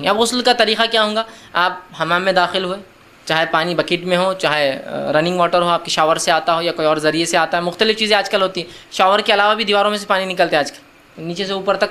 اب غسل کا طریقہ کیا ہوگا؟ آپ حمام میں داخل ہوئے، چاہے پانی بکیٹ میں ہو، چاہے رننگ واٹر ہو، آپ کے شاور سے آتا ہو یا کوئی اور ذریعے سے آتا ہے، مختلف چیزیں آج کل ہوتی ہیں۔ شاور کے علاوہ بھی دیواروں میں سے پانی نکلتے ہیں آج کل، نیچے سے اوپر تک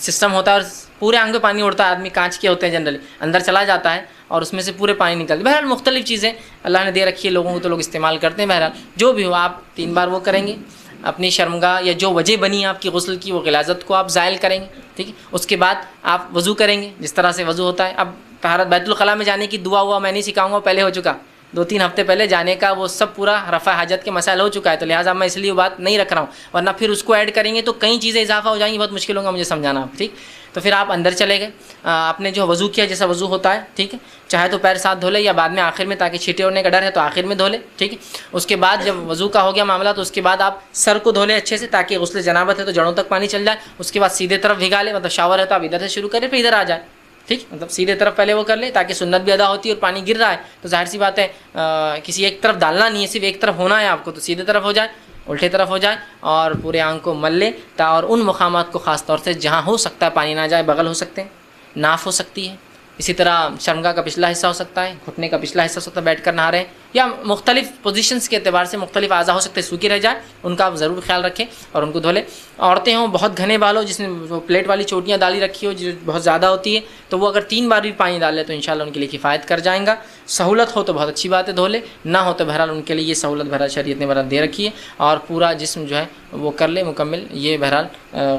سسٹم ہوتا ہے اور پورے آنگ پہ پانی اڑتا ہے، آدمی کانچ کے ہوتے ہیں جنرلی، اندر چلا جاتا ہے اور اس میں سے پورے پانی نکلتے ہیں۔ بہرحال مختلف چیزیں اللہ نے دے رکھی ہے لوگوں کو، تو لوگ استعمال کرتے ہیں۔ بہرحال جو بھی ہو، آپ 3 بار وہ کریں گے، اپنی شرمگاہ یا جو وجہ بنی ہے آپ کی غسل کی، وہ غلاظت کو آپ زائل کریں گے، ٹھیک ہے۔ اس کے بعد آپ وضو کریں گے جس طرح سے وضو ہوتا ہے۔ اب طہارت بیت الخلاء میں جانے کی دعا ہوا میں نہیں سکھاؤں گا، پہلے ہو چکا، 2-3 ہفتے پہلے جانے کا وہ سب پورا رفع حاجت کے مسائل ہو چکا ہے، تو لہٰذا میں اس لیے وہ بات نہیں رکھ رہا ہوں، ورنہ پھر اس کو ایڈ کریں گے تو کئی چیزیں اضافہ ہو جائیں گی، بہت مشکل ہوگا مجھے سمجھانا، ٹھیک۔ تو پھر آپ اندر چلے گئے، آپ نے جو وضو کیا جیسا وضو ہوتا ہے، ٹھیک ہے، چاہے تو پیر ساتھ دھو لے یا بعد میں آخر میں، تاکہ چھینٹے اڑنے کا ڈر ہے تو آخر میں دھو لے، ٹھیک ہے۔ اس کے بعد جب وضو کا ہو گیا معاملہ تو اس کے بعد آپ سر کو دھو لیں اچھے سے، تاکہ غسل جنابت ہے تو جڑوں تک پانی چل جائے۔ اس کے بعد سیدھے طرف بھگا لے، مطلب شاور ہے تو آپ ادھر سے شروع کریں پھر ادھر آ جائے، ٹھیک، مطلب سیدھے طرف پہلے وہ کر لے تاکہ سنت بھی ادا ہوتی ہے، اور پانی گر رہا ہے تو ظاہر سی بات ہے کسی ایک طرف ڈالنا نہیں ہے، صرف ایک طرف ہونا ہے آپ کو، تو سیدھے طرف ہو جائے، الٹے طرف ہو جائے اور پورے آنگ کو مل لے، اور ان مقامات کو خاص طور سے جہاں ہو سکتا ہے پانی نہ جائے، بغل ہو سکتے ہیں، ناف ہو سکتی ہے، اسی طرح شرمگاہ کا پچھلا حصہ ہو سکتا ہے، گھٹنے کا پچھلا حصہ ہو سکتا ہے، بیٹھ کر نہا رہے ہیں، یا مختلف پوزیشنز کے اعتبار سے مختلف اعضاء ہو سکتے ہیں سوکھی رہ جائے، ان کا آپ ضرور خیال رکھیں اور ان کو دھو لیں۔ عورتیں ہوں بہت گھنے بال ہو، جس نے وہ پلیٹ والی چوٹیاں ڈالی رکھی ہو جو بہت زیادہ ہوتی ہے، تو وہ اگر 3 بار بھی پانی ڈال لے تو انشاءاللہ ان کے لیے کفایت کر جائیں گا۔ سہولت ہو تو بہت اچھی بات ہے، دھو لے، نہ ہو تو بہرحال ان کے لیے یہ سہولت بہرحال شریعت نے بہرحال دے رکھی ہے، اور پورا جسم جو ہے وہ کر لے مکمل۔ یہ بہرحال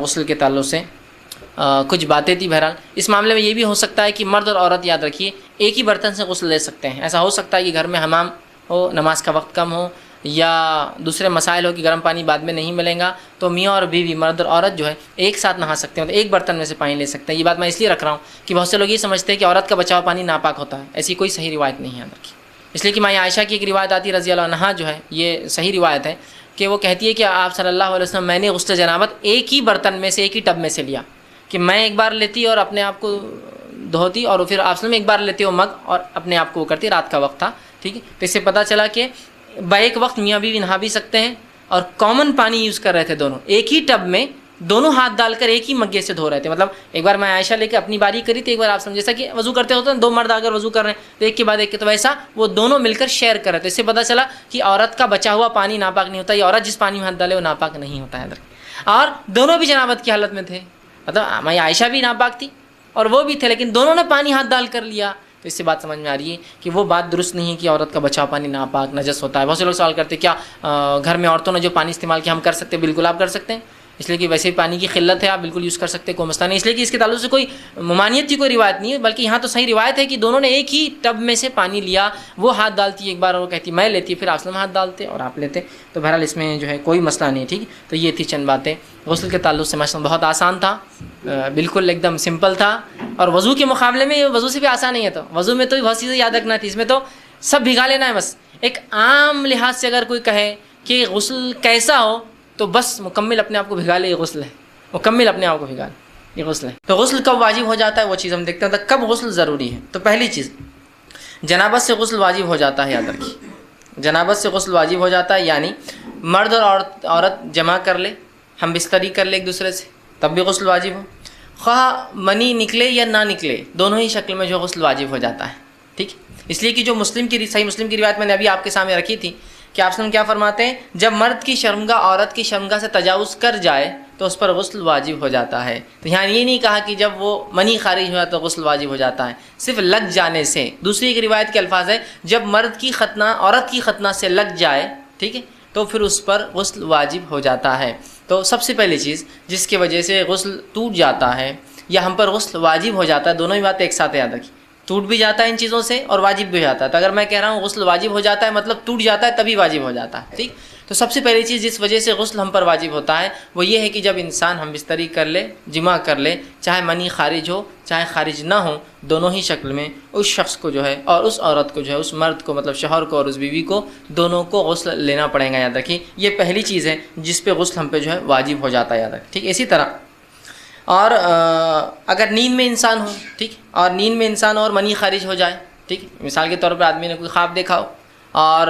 غسل کے تعلق سے کچھ باتیں تھی۔ بہرحال اس معاملے میں یہ بھی ہو سکتا ہے کہ مرد اور عورت یاد رکھیے ایک ہی برتن سے غسل لے سکتے ہیں۔ ایسا ہو سکتا ہے کہ گھر میں حمام ہو، نماز کا وقت کم ہو، یا دوسرے مسائل ہو کہ گرم پانی بعد میں نہیں ملے گا، تو میاں اور بیوی، مرد اور عورت جو ہے ایک ساتھ نہا سکتے ہیں، تو ایک برتن میں سے پانی لے سکتے ہیں۔ یہ بات میں اس لیے رکھ رہا ہوں کہ بہت سے لوگ یہ سمجھتے ہیں کہ عورت کا بچا ہوا پانی ناپاک ہوتا ہے، ایسی کوئی صحیح روایت نہیں ہے یاد رکھیے۔ اس لیے کہ ماں عائشہ کی ایک روایت آتی ہے رضی اللہ عنہا، جو ہے یہ صحیح روایت ہے، کہ وہ کہتی ہے کہ آپ صلی اللہ علیہ وسلم میں نے غسل جنابت ایک ہی برتن میں سے، ایک ہی ٹب میں سے لیا، کہ میں ایک بار لیتی اور اپنے آپ کو دھوتی، اور پھر آپ ایک بار لیتے ہو مگ اور اپنے آپ کو وہ کرتی، رات کا وقت تھا، ٹھیک ہے۔ تو اس سے پتہ چلا کہ بیک وقت میاں بیوی نہا بھی سکتے ہیں، اور کامن پانی یوز کر رہے تھے دونوں، ایک ہی ٹب میں دونوں ہاتھ ڈال کر ایک ہی مگے سے دھو رہے تھے۔ مطلب ایک بار میں عائشہ لے کے اپنی باری کری تھی، ایک بار آپ سمجھ، جیسا کہ وضو کرتے ہوتے ہیں 2 مرد اگر وضو کر رہے ہیں تو ایک کے بعد ایک کے، تو ویسا وہ دونوں مل کر شیئر کر رہے تھے۔ اس سے پتہ چلا کہ عورت کا بچا ہوا پانی ناپاک نہیں ہوتا، یہ عورت جس پانی میں ہاتھ ڈالے وہ ناپاک نہیں ہوتا ہے، اور دونوں بھی جنابت کی حالت میں تھے، مطلب میں عائشہ بھی ناپاک تھی اور وہ بھی تھے، لیکن دونوں نے پانی ہاتھ ڈال کر لیا۔ تو اس سے بات سمجھ میں آ رہی ہے کہ وہ بات درست نہیں ہے کہ عورت کا بچا ہوا پانی ناپاک نجس ہوتا ہے۔ بہت سے لوگ سوال کرتے ہیں کیا گھر میں عورتوں نے جو پانی استعمال کیا ہم کر سکتے ہیں؟ بالکل آپ کر سکتے ہیں، اس لیے کہ ویسے بھی پانی کی قلت ہے، آپ بالکل یوز کر سکتے ہیں، کوئی مسئلہ نہیں۔ اس لیے کہ اس کے تعلق سے کوئی ممانعت کی کوئی روایت نہیں ہے، بلکہ یہاں تو صحیح روایت ہے کہ دونوں نے ایک ہی ٹب میں سے پانی لیا، وہ ہاتھ ڈالتی ایک بار اور وہ کہتی میں لیتی، پھر آپ ہاتھ ڈالتے اور آپ لیتے، تو بہرحال اس میں جو ہے کوئی مسئلہ نہیں، ٹھیک ہے۔ تو یہ تھی چند باتیں غسل کے تعلق سے، ماشاء اللہ بہت آسان تھا، بالکل ایک دم سمپل تھا، اور وضو کے مقابلے میں وضو سے بھی آسان نہیں ہے، تو وضو میں تو بہت چیزیں یاد رکھنا تھی، اس میں تو سب بھگا لینا ہے بس۔ ایک عام لحاظ سے اگر کوئی کہے کہ غسل کیسا ہو تو بس مکمل اپنے آپ کو بھگا لے، یہ غسل ہے، مکمل اپنے آپ کو بھگا لے، یہ غسل ہے۔ تو غسل کب واجب ہو جاتا ہے وہ چیز ہم دیکھتے ہیں، تو کب غسل ضروری ہے۔ تو پہلی چیز جنابت سے غسل واجب ہو جاتا ہے، یاد رکھیے جنابت سے غسل واجب ہو جاتا ہے، یعنی مرد اور عورت جمع کر لے، ہم بستری کر لے ایک دوسرے سے، تب بھی غسل واجب ہو، خواہ منی نکلے یا نہ نکلے، دونوں ہی شکل میں جو غسل واجب ہو جاتا ہے، ٹھیک۔ اس لیے کہ جو صحیح مسلم کی روایت میں نے ابھی آپ کے سامنے رکھی تھی کہ آپ کیا فرماتے ہیں، جب مرد کی شرمگاہ عورت کی شرمگاہ سے تجاوز کر جائے تو اس پر غسل واجب ہو جاتا ہے۔ تو یہاں یہ نہیں کہا کہ جب وہ منی خارج ہوا تو غسل واجب ہو جاتا ہے، صرف لگ جانے سے۔ دوسری ایک روایت کے الفاظ ہے جب مرد کی ختنہ عورت کی ختنہ سے لگ جائے، ٹھیک ہے، تو پھر اس پر غسل واجب ہو جاتا ہے۔ تو سب سے پہلی چیز جس کی وجہ سے غسل ٹوٹ جاتا ہے یا ہم پر غسل واجب ہو جاتا ہے، دونوں ہی باتیں ایک ساتھ یاد رکھیں، ٹوٹ بھی جاتا ہے ان چیزوں سے اور واجب بھی ہو جاتا ہے۔ تو اگر میں کہہ رہا ہوں غسل واجب ہو جاتا ہے مطلب ٹوٹ جاتا ہے تبھی واجب ہو جاتا ہے، ٹھیک۔ تو سب سے پہلی چیز جس وجہ سے غسل ہم پر واجب ہوتا ہے وہ یہ ہے کہ جب انسان ہم بستری کر لے، جمع کر لے، چاہے منی خارج ہو چاہے خارج نہ ہو، دونوں ہی شکل میں اس شخص کو جو ہے اور اس عورت کو جو ہے، اس مرد کو مطلب شوہر کو اور اس بیوی کو، دونوں کو غسل لینا پڑے گا، یاد رکھیے یہ پہلی چیز ہے جس پہ غسل ہم پہ جو ہے واجب ہو جاتا ہے، یاد رکھیں، ٹھیک۔ اسی طرح اور اگر نیند میں انسان ہو، ٹھیک، اور نیند میں انسان اور منی خارج ہو جائے، ٹھیک، مثال کے طور پر آدمی نے کوئی خواب دیکھا ہو اور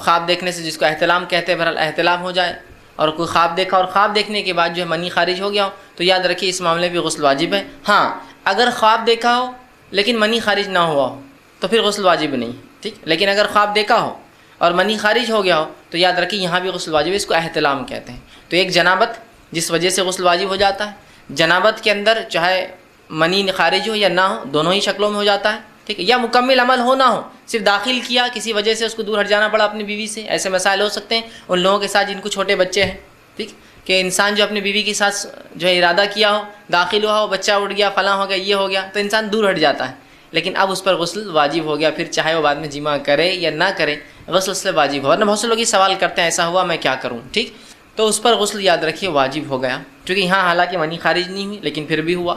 خواب دیکھنے سے جس کو احتلام کہتے ہیں، بہرحال احتلام ہو جائے، اور کوئی خواب دیکھا اور خواب دیکھنے کے بعد جو ہے منی خارج ہو گیا ہو، تو یاد رکھیے اس معاملے پہ غسل واجب ہے۔ ہاں اگر خواب دیکھا ہو لیکن منی خارج نہ ہوا ہو تو پھر غسل واجب نہیں، ٹھیک. لیکن اگر خواب دیکھا ہو اور منی خارج ہو گیا ہو تو یاد رکھیں یہاں بھی غسل واجب ہے، اس کو احتلام کہتے ہیں. تو ایک جنابت جس وجہ سے غسل واجب ہو جاتا ہے، جنابت کے اندر چاہے منی خارج ہو یا نہ ہو، دونوں ہی شکلوں میں ہو جاتا ہے، ٹھیک ہے. یا مکمل عمل ہو نہ ہو، صرف داخل کیا، کسی وجہ سے اس کو دور ہٹ جانا پڑا اپنی بیوی سے، ایسے مسائل ہو سکتے ہیں ان لوگوں کے ساتھ جن کو چھوٹے بچے ہیں، ٹھیک. کہ انسان جو اپنی بیوی کے ساتھ جو ہے ارادہ کیا ہو، داخل ہوا ہو، بچہ اٹھ گیا، فلاں ہو گیا، یہ ہو گیا، تو انسان دور ہٹ جاتا ہے. لیکن اب اس پر غسل واجب ہو گیا، پھر چاہے وہ بعد میں جمع کرے یا نہ کرے، غسل اس سے واجب ہو. ورنہ بہت سے لوگ یہ سوال کرتے ہیں ایسا ہوا میں کیا کروں، ٹھیک. تو اس پر غسل یاد رکھیے واجب ہو گیا، کیونکہ یہاں حالانکہ منی خارج نہیں ہوئی لیکن پھر بھی ہوا،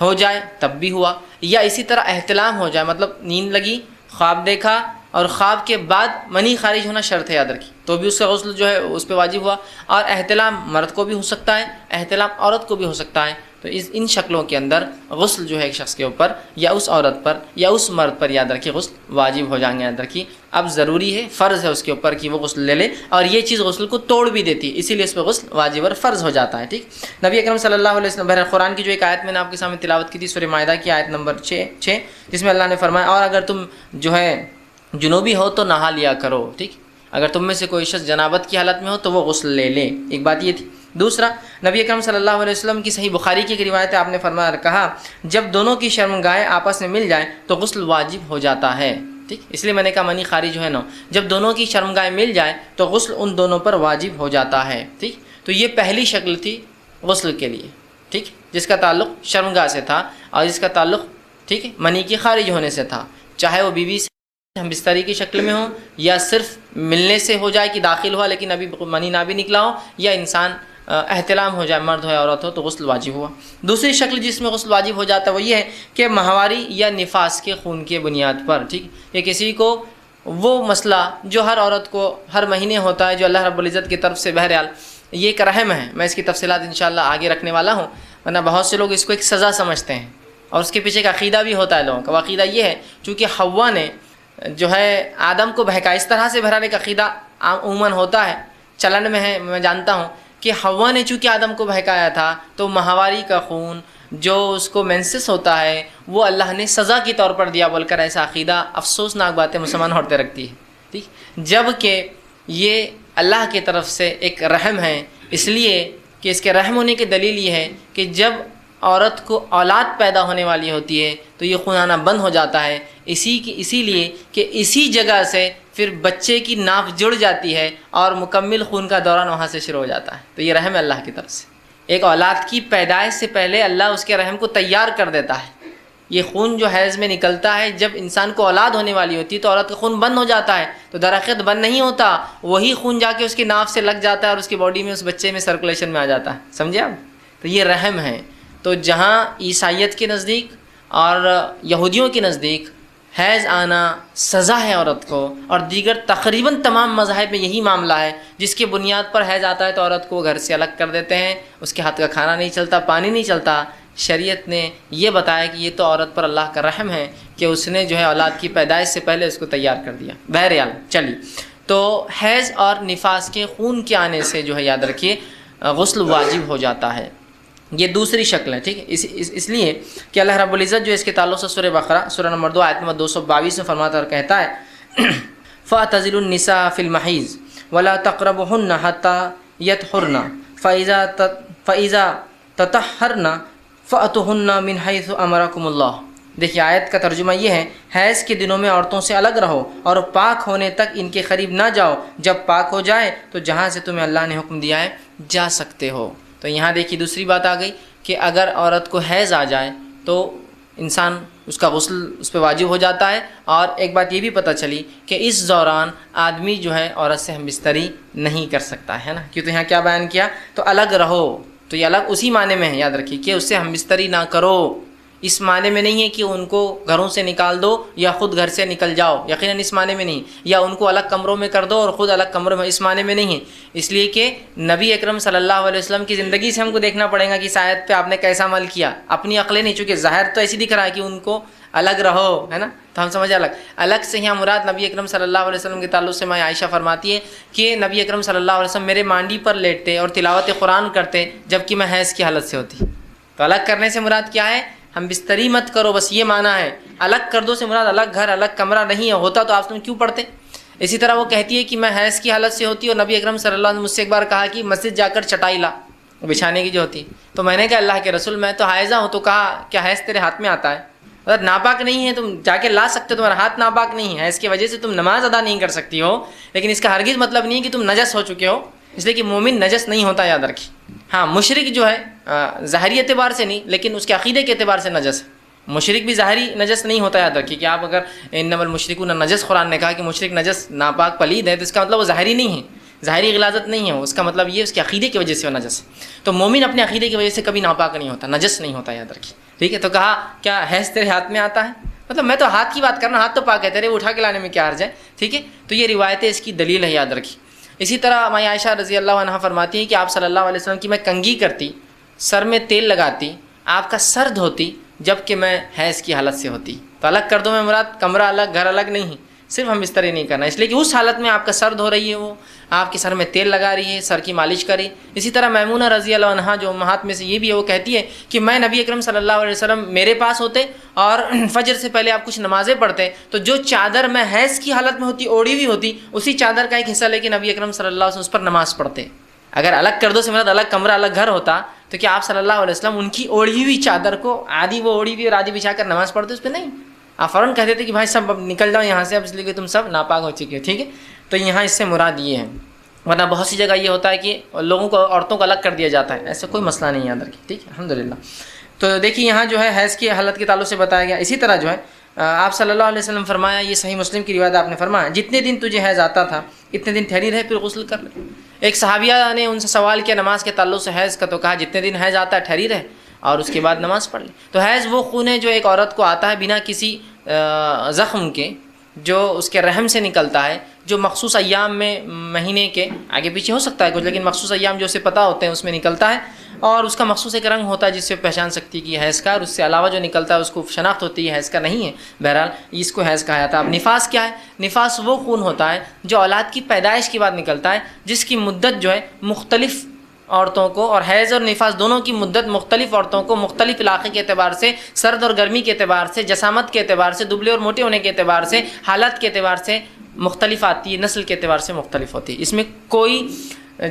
ہو جائے تب بھی ہوا. یا اسی طرح احتلام ہو جائے، مطلب نیند لگی، خواب دیکھا اور خواب کے بعد منی خارج ہونا شرط ہے، یاد رکھیے، تو بھی اس کا غسل جو ہے اس پہ واجب ہوا. اور احتلام مرد کو بھی ہو سکتا ہے، احتلام عورت کو بھی ہو سکتا ہے. تو ان شکلوں کے اندر غسل جو ہے ایک شخص کے اوپر یا اس عورت پر یا اس مرد پر یاد رکھیے غسل واجب ہو جائیں گے. یاد رکھیے اب ضروری ہے، فرض ہے اس کے اوپر کہ وہ غسل لے لے، اور یہ چیز غسل کو توڑ بھی دیتی ہے، اسی لیے اس پہ غسل واجب اور فرض ہو جاتا ہے، ٹھیک. نبی اکرم صلی اللہ علیہ وسلم بہر قرآن کی جو ایک آیت میں نے آپ کے سامنے تلاوت کی تھی، سورہ مائدہ کی آیت نمبر 6، جس میں اللہ نے فرمایا اور اگر تم جو ہے جنوبی ہو تو نہا لیا کرو، ٹھیک. اگر تم میں سے کوئی شخص جنابت کی حالت میں ہو تو وہ غسل لے لے. ایک بات یہ تھی. دوسرا، نبی اکرم صلی اللہ علیہ وسلم کی صحیح بخاری کی ایک روایت ہے، آپ نے فرمایا کہا جب دونوں کی شرمگاہیں آپس میں مل جائیں تو غسل واجب ہو جاتا ہے، ٹھیک. اس لیے میں نے کہا منی خارج ہے نا، جب دونوں کی شرمگاہیں مل جائیں تو غسل ان دونوں پر واجب ہو جاتا ہے، ٹھیک. تو یہ پہلی شکل تھی غسل کے لیے، ٹھیک، جس کا تعلق شرمگاہ سے تھا اور جس کا تعلق ٹھیک ہے منی کے خارج ہونے سے تھا، چاہے وہ بیوی سے ہم بستری کی شکل میں ہوں یا صرف ملنے سے ہو جائے کہ داخل ہوا لیکن ابھی منی نہ بھی نکلا ہو، یا انسان احتلام ہو جائے، مرد ہو یا عورت ہو، تو غسل واجب ہوا. دوسری شکل جس میں غسل واجب ہو جاتا ہے وہ یہ ہے کہ ماہواری یا نفاس کے خون کے بنیاد پر، ٹھیک، کہ کسی کو وہ مسئلہ جو ہر عورت کو ہر مہینے ہوتا ہے، جو اللہ رب العزت کی طرف سے بہرحال یہ ایک رحم ہے. میں اس کی تفصیلات انشاءاللہ آگے رکھنے والا ہوں، ورنہ بہت سے لوگ اس کو ایک سزا سمجھتے ہیں اور اس کے پیچھے ایک عقیدہ بھی ہوتا ہے لوگوں کا. عقیدہ یہ ہے چونکہ حوا نے جو ہے آدم کو بہکا، اس طرح سے بہرحال ایک عقیدہ عموماً ہوتا ہے، چلن میں ہے، میں جانتا ہوں کہ حوا نے چونکہ آدم کو بہکایا تھا تو ماہواری کا خون جو اس کو مینسس ہوتا ہے وہ اللہ نے سزا کے طور پر دیا بول کر ایسا عقیدہ افسوسناک باتیں مسلمان عورتیں رکھتی ہے، ٹھیک. جب کہ یہ اللہ کی طرف سے ایک رحم ہے، اس لیے کہ اس کے رحم ہونے کی دلیل یہ ہے کہ جب عورت کو اولاد پیدا ہونے والی ہوتی ہے تو یہ خون آنا بند ہو جاتا ہے، اسی لیے کہ اسی جگہ سے پھر بچے کی ناف جڑ جاتی ہے اور مکمل خون کا دوران وہاں سے شروع ہو جاتا ہے. تو یہ رحم ہے اللہ کی طرف سے، ایک اولاد کی پیدائش سے پہلے اللہ اس کے رحم کو تیار کر دیتا ہے. یہ خون جو حیض میں نکلتا ہے جب انسان کو اولاد ہونے والی ہوتی ہے تو عورت کا خون بند ہو جاتا ہے، تو درخت بند نہیں ہوتا، وہی خون جا کے اس کی ناف سے لگ جاتا ہے اور اس کی باڈی میں اس بچے میں سرکولیشن میں آ جاتا ہے. سمجھے آپ؟ تو یہ رحم ہے. تو جہاں عیسائیت کے نزدیک اور یہودیوں کے نزدیک حیض آنا سزا ہے عورت کو، اور دیگر تقریباً تمام مذاہب میں یہی معاملہ ہے، جس کے بنیاد پر حیض آتا ہے تو عورت کو گھر سے الگ کر دیتے ہیں، اس کے ہاتھ کا کھانا نہیں چلتا، پانی نہیں چلتا. شریعت نے یہ بتایا کہ یہ تو عورت پر اللہ کا رحم ہے کہ اس نے جو ہے اولاد کی پیدائش سے پہلے اس کو تیار کر دیا. بہرحال چلیے، تو حیض اور نفاس کے خون کے آنے سے جو ہے یاد رکھیے غسل واجب ہو جاتا ہے. یہ دوسری شکل ہے، ٹھیک ہے. اس لیے کہ اللہ رب العزت جو اس کے تعلق سے سورہ بقرہ سورہ نمبر 2 آیت نمبر 222 میں فرماتا اور کہتا ہے فَاعْتَزِلُوا النِّسَاءَ فِي الْمَحِيضِ وَلَا تَقْرَبُوهُنَّ حَتَّى يَطْهُرْنَ فَإِذَا تَطَهَّرْنَ فَأْتُوهُنَّ مِنْ حَيْثُ أَمَرَكُمُ اللَّهُ. دیکھیے آیت کا ترجمہ یہ ہے، حیض کے دنوں میں عورتوں سے الگ رہو اور پاک ہونے تک ان کے قریب نہ جاؤ، جب پاک ہو جائے تو جہاں سے تمہیں اللہ نے حکم دیا ہے جا سکتے ہو. تو یہاں دیکھیے دوسری بات آ گئی کہ اگر عورت کو حیض آ جائے تو انسان اس کا غسل اس پہ واجب ہو جاتا ہے. اور ایک بات یہ بھی پتہ چلی کہ اس دوران آدمی جو ہے عورت سے ہم بستری نہیں کر سکتا ہے نا، کیوں؟ تو یہاں کیا بیان کیا؟ تو الگ رہو. تو یہ الگ اسی معنی میں ہے، یاد رکھیے کہ اس سے ہم بستری نہ کرو. اس معنی میں نہیں ہے کہ ان کو گھروں سے نکال دو یا خود گھر سے نکل جاؤ، یقیناً اس معنی میں نہیں، یا ان کو الگ کمروں میں کر دو اور خود الگ کمروں میں، اس معنی میں نہیں ہے. اس لیے کہ نبی اکرم صلی اللہ علیہ وسلم کی زندگی سے ہم کو دیکھنا پڑے گا کہ اس آیت پہ آپ نے کیسا عمل کیا. اپنی عقلیں نہیں، چونکہ ظاہر تو ایسی دکھ رہا ہے کہ ان کو الگ رہو، ہے نا، تو ہم سمجھے الگ سے یہاں مراد نبی اکرم صلی اللہ علیہ وسلم کے تعلق سے میں عائشہ فرماتی ہے کہ نبی اکرم صلی اللہ علیہ وسلم میرے مانڈی پر لیٹتے اور تلاوت قرآن کرتے جبکہ میں حیض کی حالت سے ہوتی. تو الگ کرنے سے مراد کیا ہے؟ ہم بستری مت کرو، بس یہ معنی ہے۔ الگ کر دو سے مراد الگ گھر الگ کمرہ نہیں ہے، ہوتا تو آپ تم کیوں پڑھتے۔ اسی طرح وہ کہتی ہے کہ میں حیض کی حالت سے ہوتی اور نبی اکرم صلی اللہ علیہ وسلم مجھ سے ایک بار کہا کہ مسجد جا کر چٹائی لا، بچھانے کی جو ہوتی، تو میں نے کہا اللہ کے رسول میں تو حائضہ ہوں، تو کہا کیا حیض تیرے ہاتھ میں آتا ہے؟ اگر ناپاک نہیں ہے تم جا کے لا سکتے، تمہارا ہاتھ ناپاک نہیں ہے، اس کی وجہ سے تم نماز ادا نہیں کر سکتی ہو، لیکن اس کا ہرگز مطلب نہیں کہ تم نجس ہو چکے ہو، اس لیے کہ مومن نجس نہیں ہوتا، یاد رکھیں۔ ہاں مشرک جو ہے ظاہری اعتبار سے نہیں، لیکن اس کے عقیدے کے اعتبار سے نجس ہے۔ مشرک بھی ظاہری نجس نہیں ہوتا، یاد رکھیے کہ آپ اگر انما المشرکون نجس قرآن نے کہا کہ مشرک نجس ناپاک پلید ہے، تو اس کا مطلب وہ ظاہری نہیں ہے، ظاہری غلاظت نہیں ہے، اس کا مطلب یہ اس کے عقیدے کی وجہ سے وہ نجس ہے۔ تو مومن اپنے عقیدے کی وجہ سے کبھی ناپاک نہیں ہوتا، نجس نہیں ہوتا، یاد رکھیے، ٹھیک ہے۔ تو کہا کیا حیض تیرے ہاتھ میں آتا ہے؟ مطلب میں تو ہاتھ کی بات کرنا، ہاتھ تو پاک ہے تیرے، وہ اٹھا کے لانے میں کیا حرج ہے، ٹھیک ہے۔ تو یہ روایتیں اس کی دلیل ہے، یاد رکھیے۔ اسی طرح ماں عائشہ رضی اللہ عنہا فرماتی ہیں کہ آپ صلی اللہ علیہ وسلم کی میں کنگھی کرتی، سر میں تیل لگاتی، آپ کا سر دھوتی، جب کہ میں حیض کی حالت سے ہوتی۔ تو الگ کر دو میں مراد کمرہ الگ گھر الگ نہیں، صرف ہم بستری نہیں کرنا، اس لیے کہ اس حالت میں آپ کا سر دھو رہی ہے، وہ آپ کے سر میں تیل لگا رہی ہے، سر کی مالش کری۔ اسی طرح میمونہ رضی اللہ عنہا جو امہات میں سے یہ بھی ہے، وہ کہتی ہے کہ میں نبی اکرم صلی اللہ علیہ وسلم میرے پاس ہوتے اور فجر سے پہلے آپ کچھ نمازیں پڑھتے، تو جو چادر میں حیض کی حالت میں ہوتی اوڑھی ہوئی ہوتی، اسی چادر کا ایک حصہ لے کے نبی اکرم صلی اللہ علیہ وسلم اس پر نماز پڑھتے۔ اگر الگ کر دو سے مراد الگ کمرہ الگ گھر ہوتا، تو کیا آپ صلی اللہ علیہ وسلم ان کی اوڑھی ہوئی چادر کو آدھی وہ اوڑھی ہوئی اور آدھی بچھا کر نماز پڑھتے؟ اس پہ نہیں، آپ فوراً کہتے تھے کہ بھائی سب اب نکل جاؤ یہاں سے، اب اس لیے کہ تم سب ناپاک ہو چکے ہو، ٹھیک ہے۔ تو یہاں اس سے مراد یہ ہے، ورنہ بہت سی جگہ یہ ہوتا ہے کہ لوگوں کو عورتوں کو الگ کر دیا جاتا ہے، ایسا کوئی مسئلہ نہیں، یاد رکھیے، ٹھیک ہے، الحمدللہ۔ تو دیکھیے یہاں جو ہے حیض کی حالت کے تعلق سے بتایا گیا۔ اسی طرح جو ہے آپ صلی اللہ علیہ وسلم فرمایا، یہ صحیح مسلم کی روایت آپ نے فرمایا، جتنے دن تجھے حیض آتا تھا اتنے دن ٹھہری رہے، پھر غسل کر لے۔ ایک صحابیہ نے ان سے سوال کیا نماز کے تعلق سے حیض کا، تو کہا جتنے دن حیض آتا ہے ٹھہری رہے اور اس کے بعد نماز پڑھ لے۔ تو حیض وہ خون ہے جو ایک عورت کو آتا ہے بنا کسی زخم کے، جو اس کے رحم سے نکلتا ہے، جو مخصوص ایام میں مہینے کے آگے پیچھے ہو سکتا ہے کچھ، لیکن مخصوص ایام جو اسے پتہ ہوتے ہیں اس میں نکلتا ہے، اور اس کا مخصوص ایک رنگ ہوتا ہے جس سے پہچان سکتی ہے کہ حیض کا، اور اس سے علاوہ جو نکلتا ہے اس کو شناخت ہوتی ہے حیض کا نہیں ہے، بہرحال اس کو حیض کہا جاتا ہے۔ اب نفاس کیا ہے؟ نفاس وہ خون ہوتا ہے جو اولاد کی پیدائش کے بعد نکلتا ہے، جس کی مدت جو ہے مختلف عورتوں کو، اور حیض اور نفاس دونوں کی مدت مختلف عورتوں کو مختلف علاقے کے اعتبار سے، سرد اور گرمی کے اعتبار سے، جسامت کے اعتبار سے، دبلے اور موٹے ہونے کے اعتبار سے، حالت کے اعتبار سے مختلف آتی ہے، نسل کے اعتبار سے مختلف ہوتی ہے۔ اس میں کوئی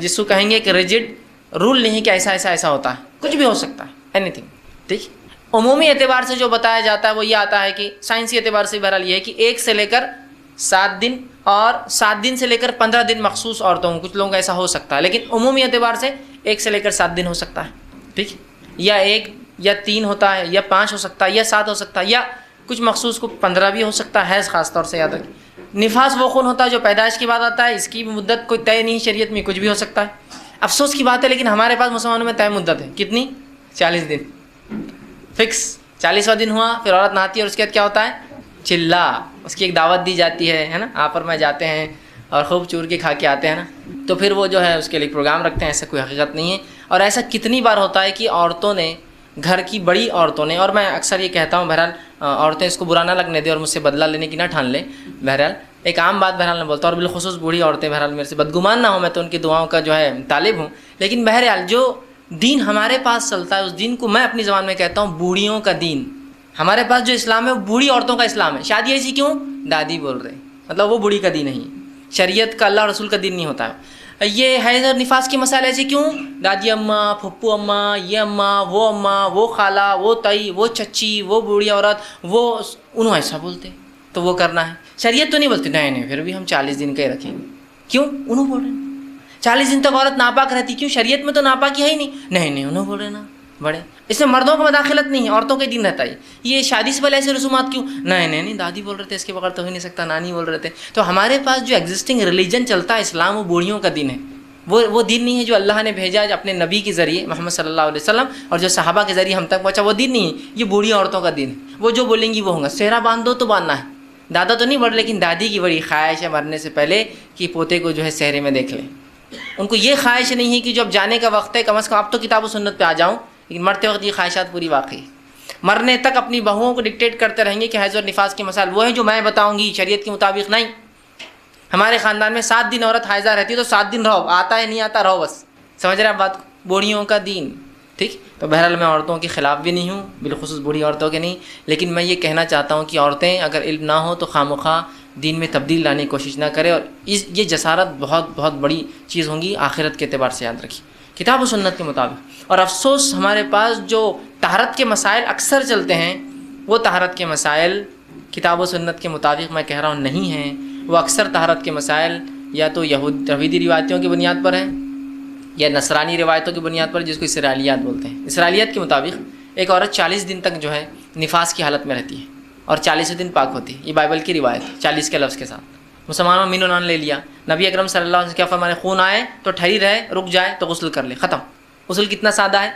جس کو کہیں گے کہ ریجڈ رول نہیں کہ ایسا ایسا ایسا ہوتا ہے، کچھ بھی ہو سکتا ہے، اینی تھنگ، ٹھیک۔ عمومی اعتبار سے جو بتایا جاتا ہے وہ یہ آتا ہے کہ سائنسی اعتبار سے بہرحال یہ ہے کہ 1 سے لے کر 7 دن اور 7 دن سے لے کر 15 دن مخصوص عورتوں کو، کچھ لوگوں کا ایسا ہو سکتا ہے، لیکن عمومی اعتبار سے 1 سے لے کر 7 دن ہو سکتا ہے، ٹھیک، یا 1 یا 3 ہوتا ہے، یا 5 ہو سکتا ہے، یا 7 ہو سکتا ہے، یا کچھ مخصوص کو 15 بھی ہو سکتا ہے، حیض خاص طور سے یاد رکھیں۔ نفاس وہ خون ہوتا ہے جو پیدائش کے بعد آتا ہے، اس کی مدت کوئی طے نہیں، شریعت میں کچھ بھی ہو سکتا ہے۔ افسوس کی بات ہے لیکن ہمارے پاس مسلمانوں میں طے مدت ہے، کتنی؟ 40 دن، فکس 40واں دن ہوا پھر عورت نہاتی ہے، اور اس کے بعد کیا ہوتا ہے؟ چلا، اس کی ایک دعوت دی جاتی ہے نا، آپر میں جاتے ہیں اور خوب چور کے کھا کے آتے ہیں نا، تو پھر وہ جو ہے اس کے لیے پروگرام رکھتے ہیں، ایسا کوئی حقیقت نہیں ہے۔ اور ایسا کتنی بار ہوتا ہے کہ عورتوں نے، گھر کی بڑی عورتوں نے، اور میں اکثر یہ کہتا ہوں بہرحال عورتیں اس کو برا نہ لگنے دیں اور مجھ سے بدلہ لینے کی نہ ٹھان لیں، بہرحال ایک عام بات بہرحال میں بولتا ہوں، اور بالخصوص بوڑھی عورتیں بہرحال میرے سے بدگمان نہ ہوں، میں تو ان کی دعاؤں کا جو ہے طالب ہوں، لیکن بہرحال جو دین ہمارے پاس چلتا ہے اس دین کو میں اپنی زبان میں کہتا ہوں بوڑھیوں کا دین۔ ہمارے پاس جو اسلام ہے وہ بوڑھی عورتوں کا اسلام ہے۔ شادی ایسی کیوں؟ دادی بول رہے ہیں، مطلب وہ بوڑھی کا دین نہیں، شریعت کا، اللہ اور رسول کا دین نہیں ہوتا ہے۔ یہ حیض اور نفاس کے مسائل ایسے کیوں؟ دادی اماں، پھپھو اماں، یہ اماں، وہ خالہ، وہ تائی، وہ چچی، وہ بوڑھی عورت، وہ انہوں ایسا بولتے تو وہ کرنا ہے۔ شریعت تو نہیں بولتی، نہیں پھر بھی ہم 40 دن کا ہی رکھیں گے، کیوں؟ انہوں بول رہے ہیں 40 دن تک عورت ناپاک رہتی، کیوں؟ شریعت میں تو ناپاکی ہے ہی نہیں، انہوں بول رہے نا بڑے، اس میں مردوں کو مداخلت نہیں ہے، عورتوں کا دین رہتا ہے۔ یہ شادی سے پہلے ایسے رسومات کیوں؟ نہیں، دادی بول رہے تھے اس کے بغیر تو ہو ہی نہیں سکتا، نانی بول رہے تھے۔ تو ہمارے پاس جو ایگزسٹنگ ریلیجن چلتا ہے اسلام، وہ بوڑھیوں کا دین ہے، وہ دین نہیں ہے جو اللہ نے بھیجا اپنے نبی کے ذریعے محمد صلی اللہ علیہ وسلم، اور جو صحابہ کے ذریعے ہم تک پہنچا، وہ دین نہیں ہے، یہ بوڑھی عورتوں کا دین ہے۔ وہ جو بولیں گی وہ ہوگا، سہرا باندھ دو تو باندھنا ہے، دادا تو نہیں بڑھ، لیکن دادی کی بڑی خواہش ہے مرنے سے پہلے کہ پوتے کو جو ہے سہرے میں دیکھ لیں۔ ان کو یہ خواہش نہیں ہے کہ جو اب جانے کا وقت ہے کم از کم اب تو کتاب و سنت پہ آ جاؤں، لیکن مرتے وقت یہ خواہشات پوری واقعی مرنے تک اپنی بہوؤں کو ڈکٹیٹ کرتے رہیں گے کہ حیض اور نفاس کے مسائل وہ ہیں جو میں بتاؤں گی، شریعت کے مطابق نہیں۔ ہمارے خاندان میں 7 دن عورت حائضہ رہتی ہے تو 7 دن رہو، آتا ہے نہیں آتا رہو، بس سمجھ رہے آپ بات کو؟ بوڑھیوں کا دین، ٹھیک. تو بہرحال میں عورتوں کے خلاف بھی نہیں ہوں، بالخصوص بوڑھی عورتوں کے نہیں، لیکن میں یہ کہنا چاہتا ہوں کہ عورتیں اگر علم نہ ہو تو خواہ دین میں تبدیل لانے کی کوشش نہ کرے، اور یہ جسارت بہت بہت بڑی چیز ہوں گی آخرت کے اعتبار سے، یاد رکھیے کتاب و سنت کے مطابق. اور افسوس ہمارے پاس جو طہارت کے مسائل اکثر چلتے ہیں، وہ طہارت کے مسائل کتاب و سنت کے مطابق میں کہہ رہا ہوں نہیں ہیں. وہ اکثر طہارت کے مسائل یا تو یہودی روایتوں کی بنیاد پر ہیں یا نصرانی روایتوں کی بنیاد پر، جس کو اسرائیلیات بولتے ہیں. اسرائیلیات کے مطابق ایک عورت 40 دن تک جو ہے نفاس کی حالت میں رہتی ہے اور 40 دن پاک ہوتی ہے. یہ بائبل کی روایت ہے 40 کے لفظ کے ساتھ. مسلمانوں مین و نان لے لیا. نبی اکرم صلی اللہ علیہ وسلم کیا فرمانے، خون آئے تو ٹھہری رہے، رک جائے تو غسل کر لے، ختم. غسل کتنا سادہ ہے،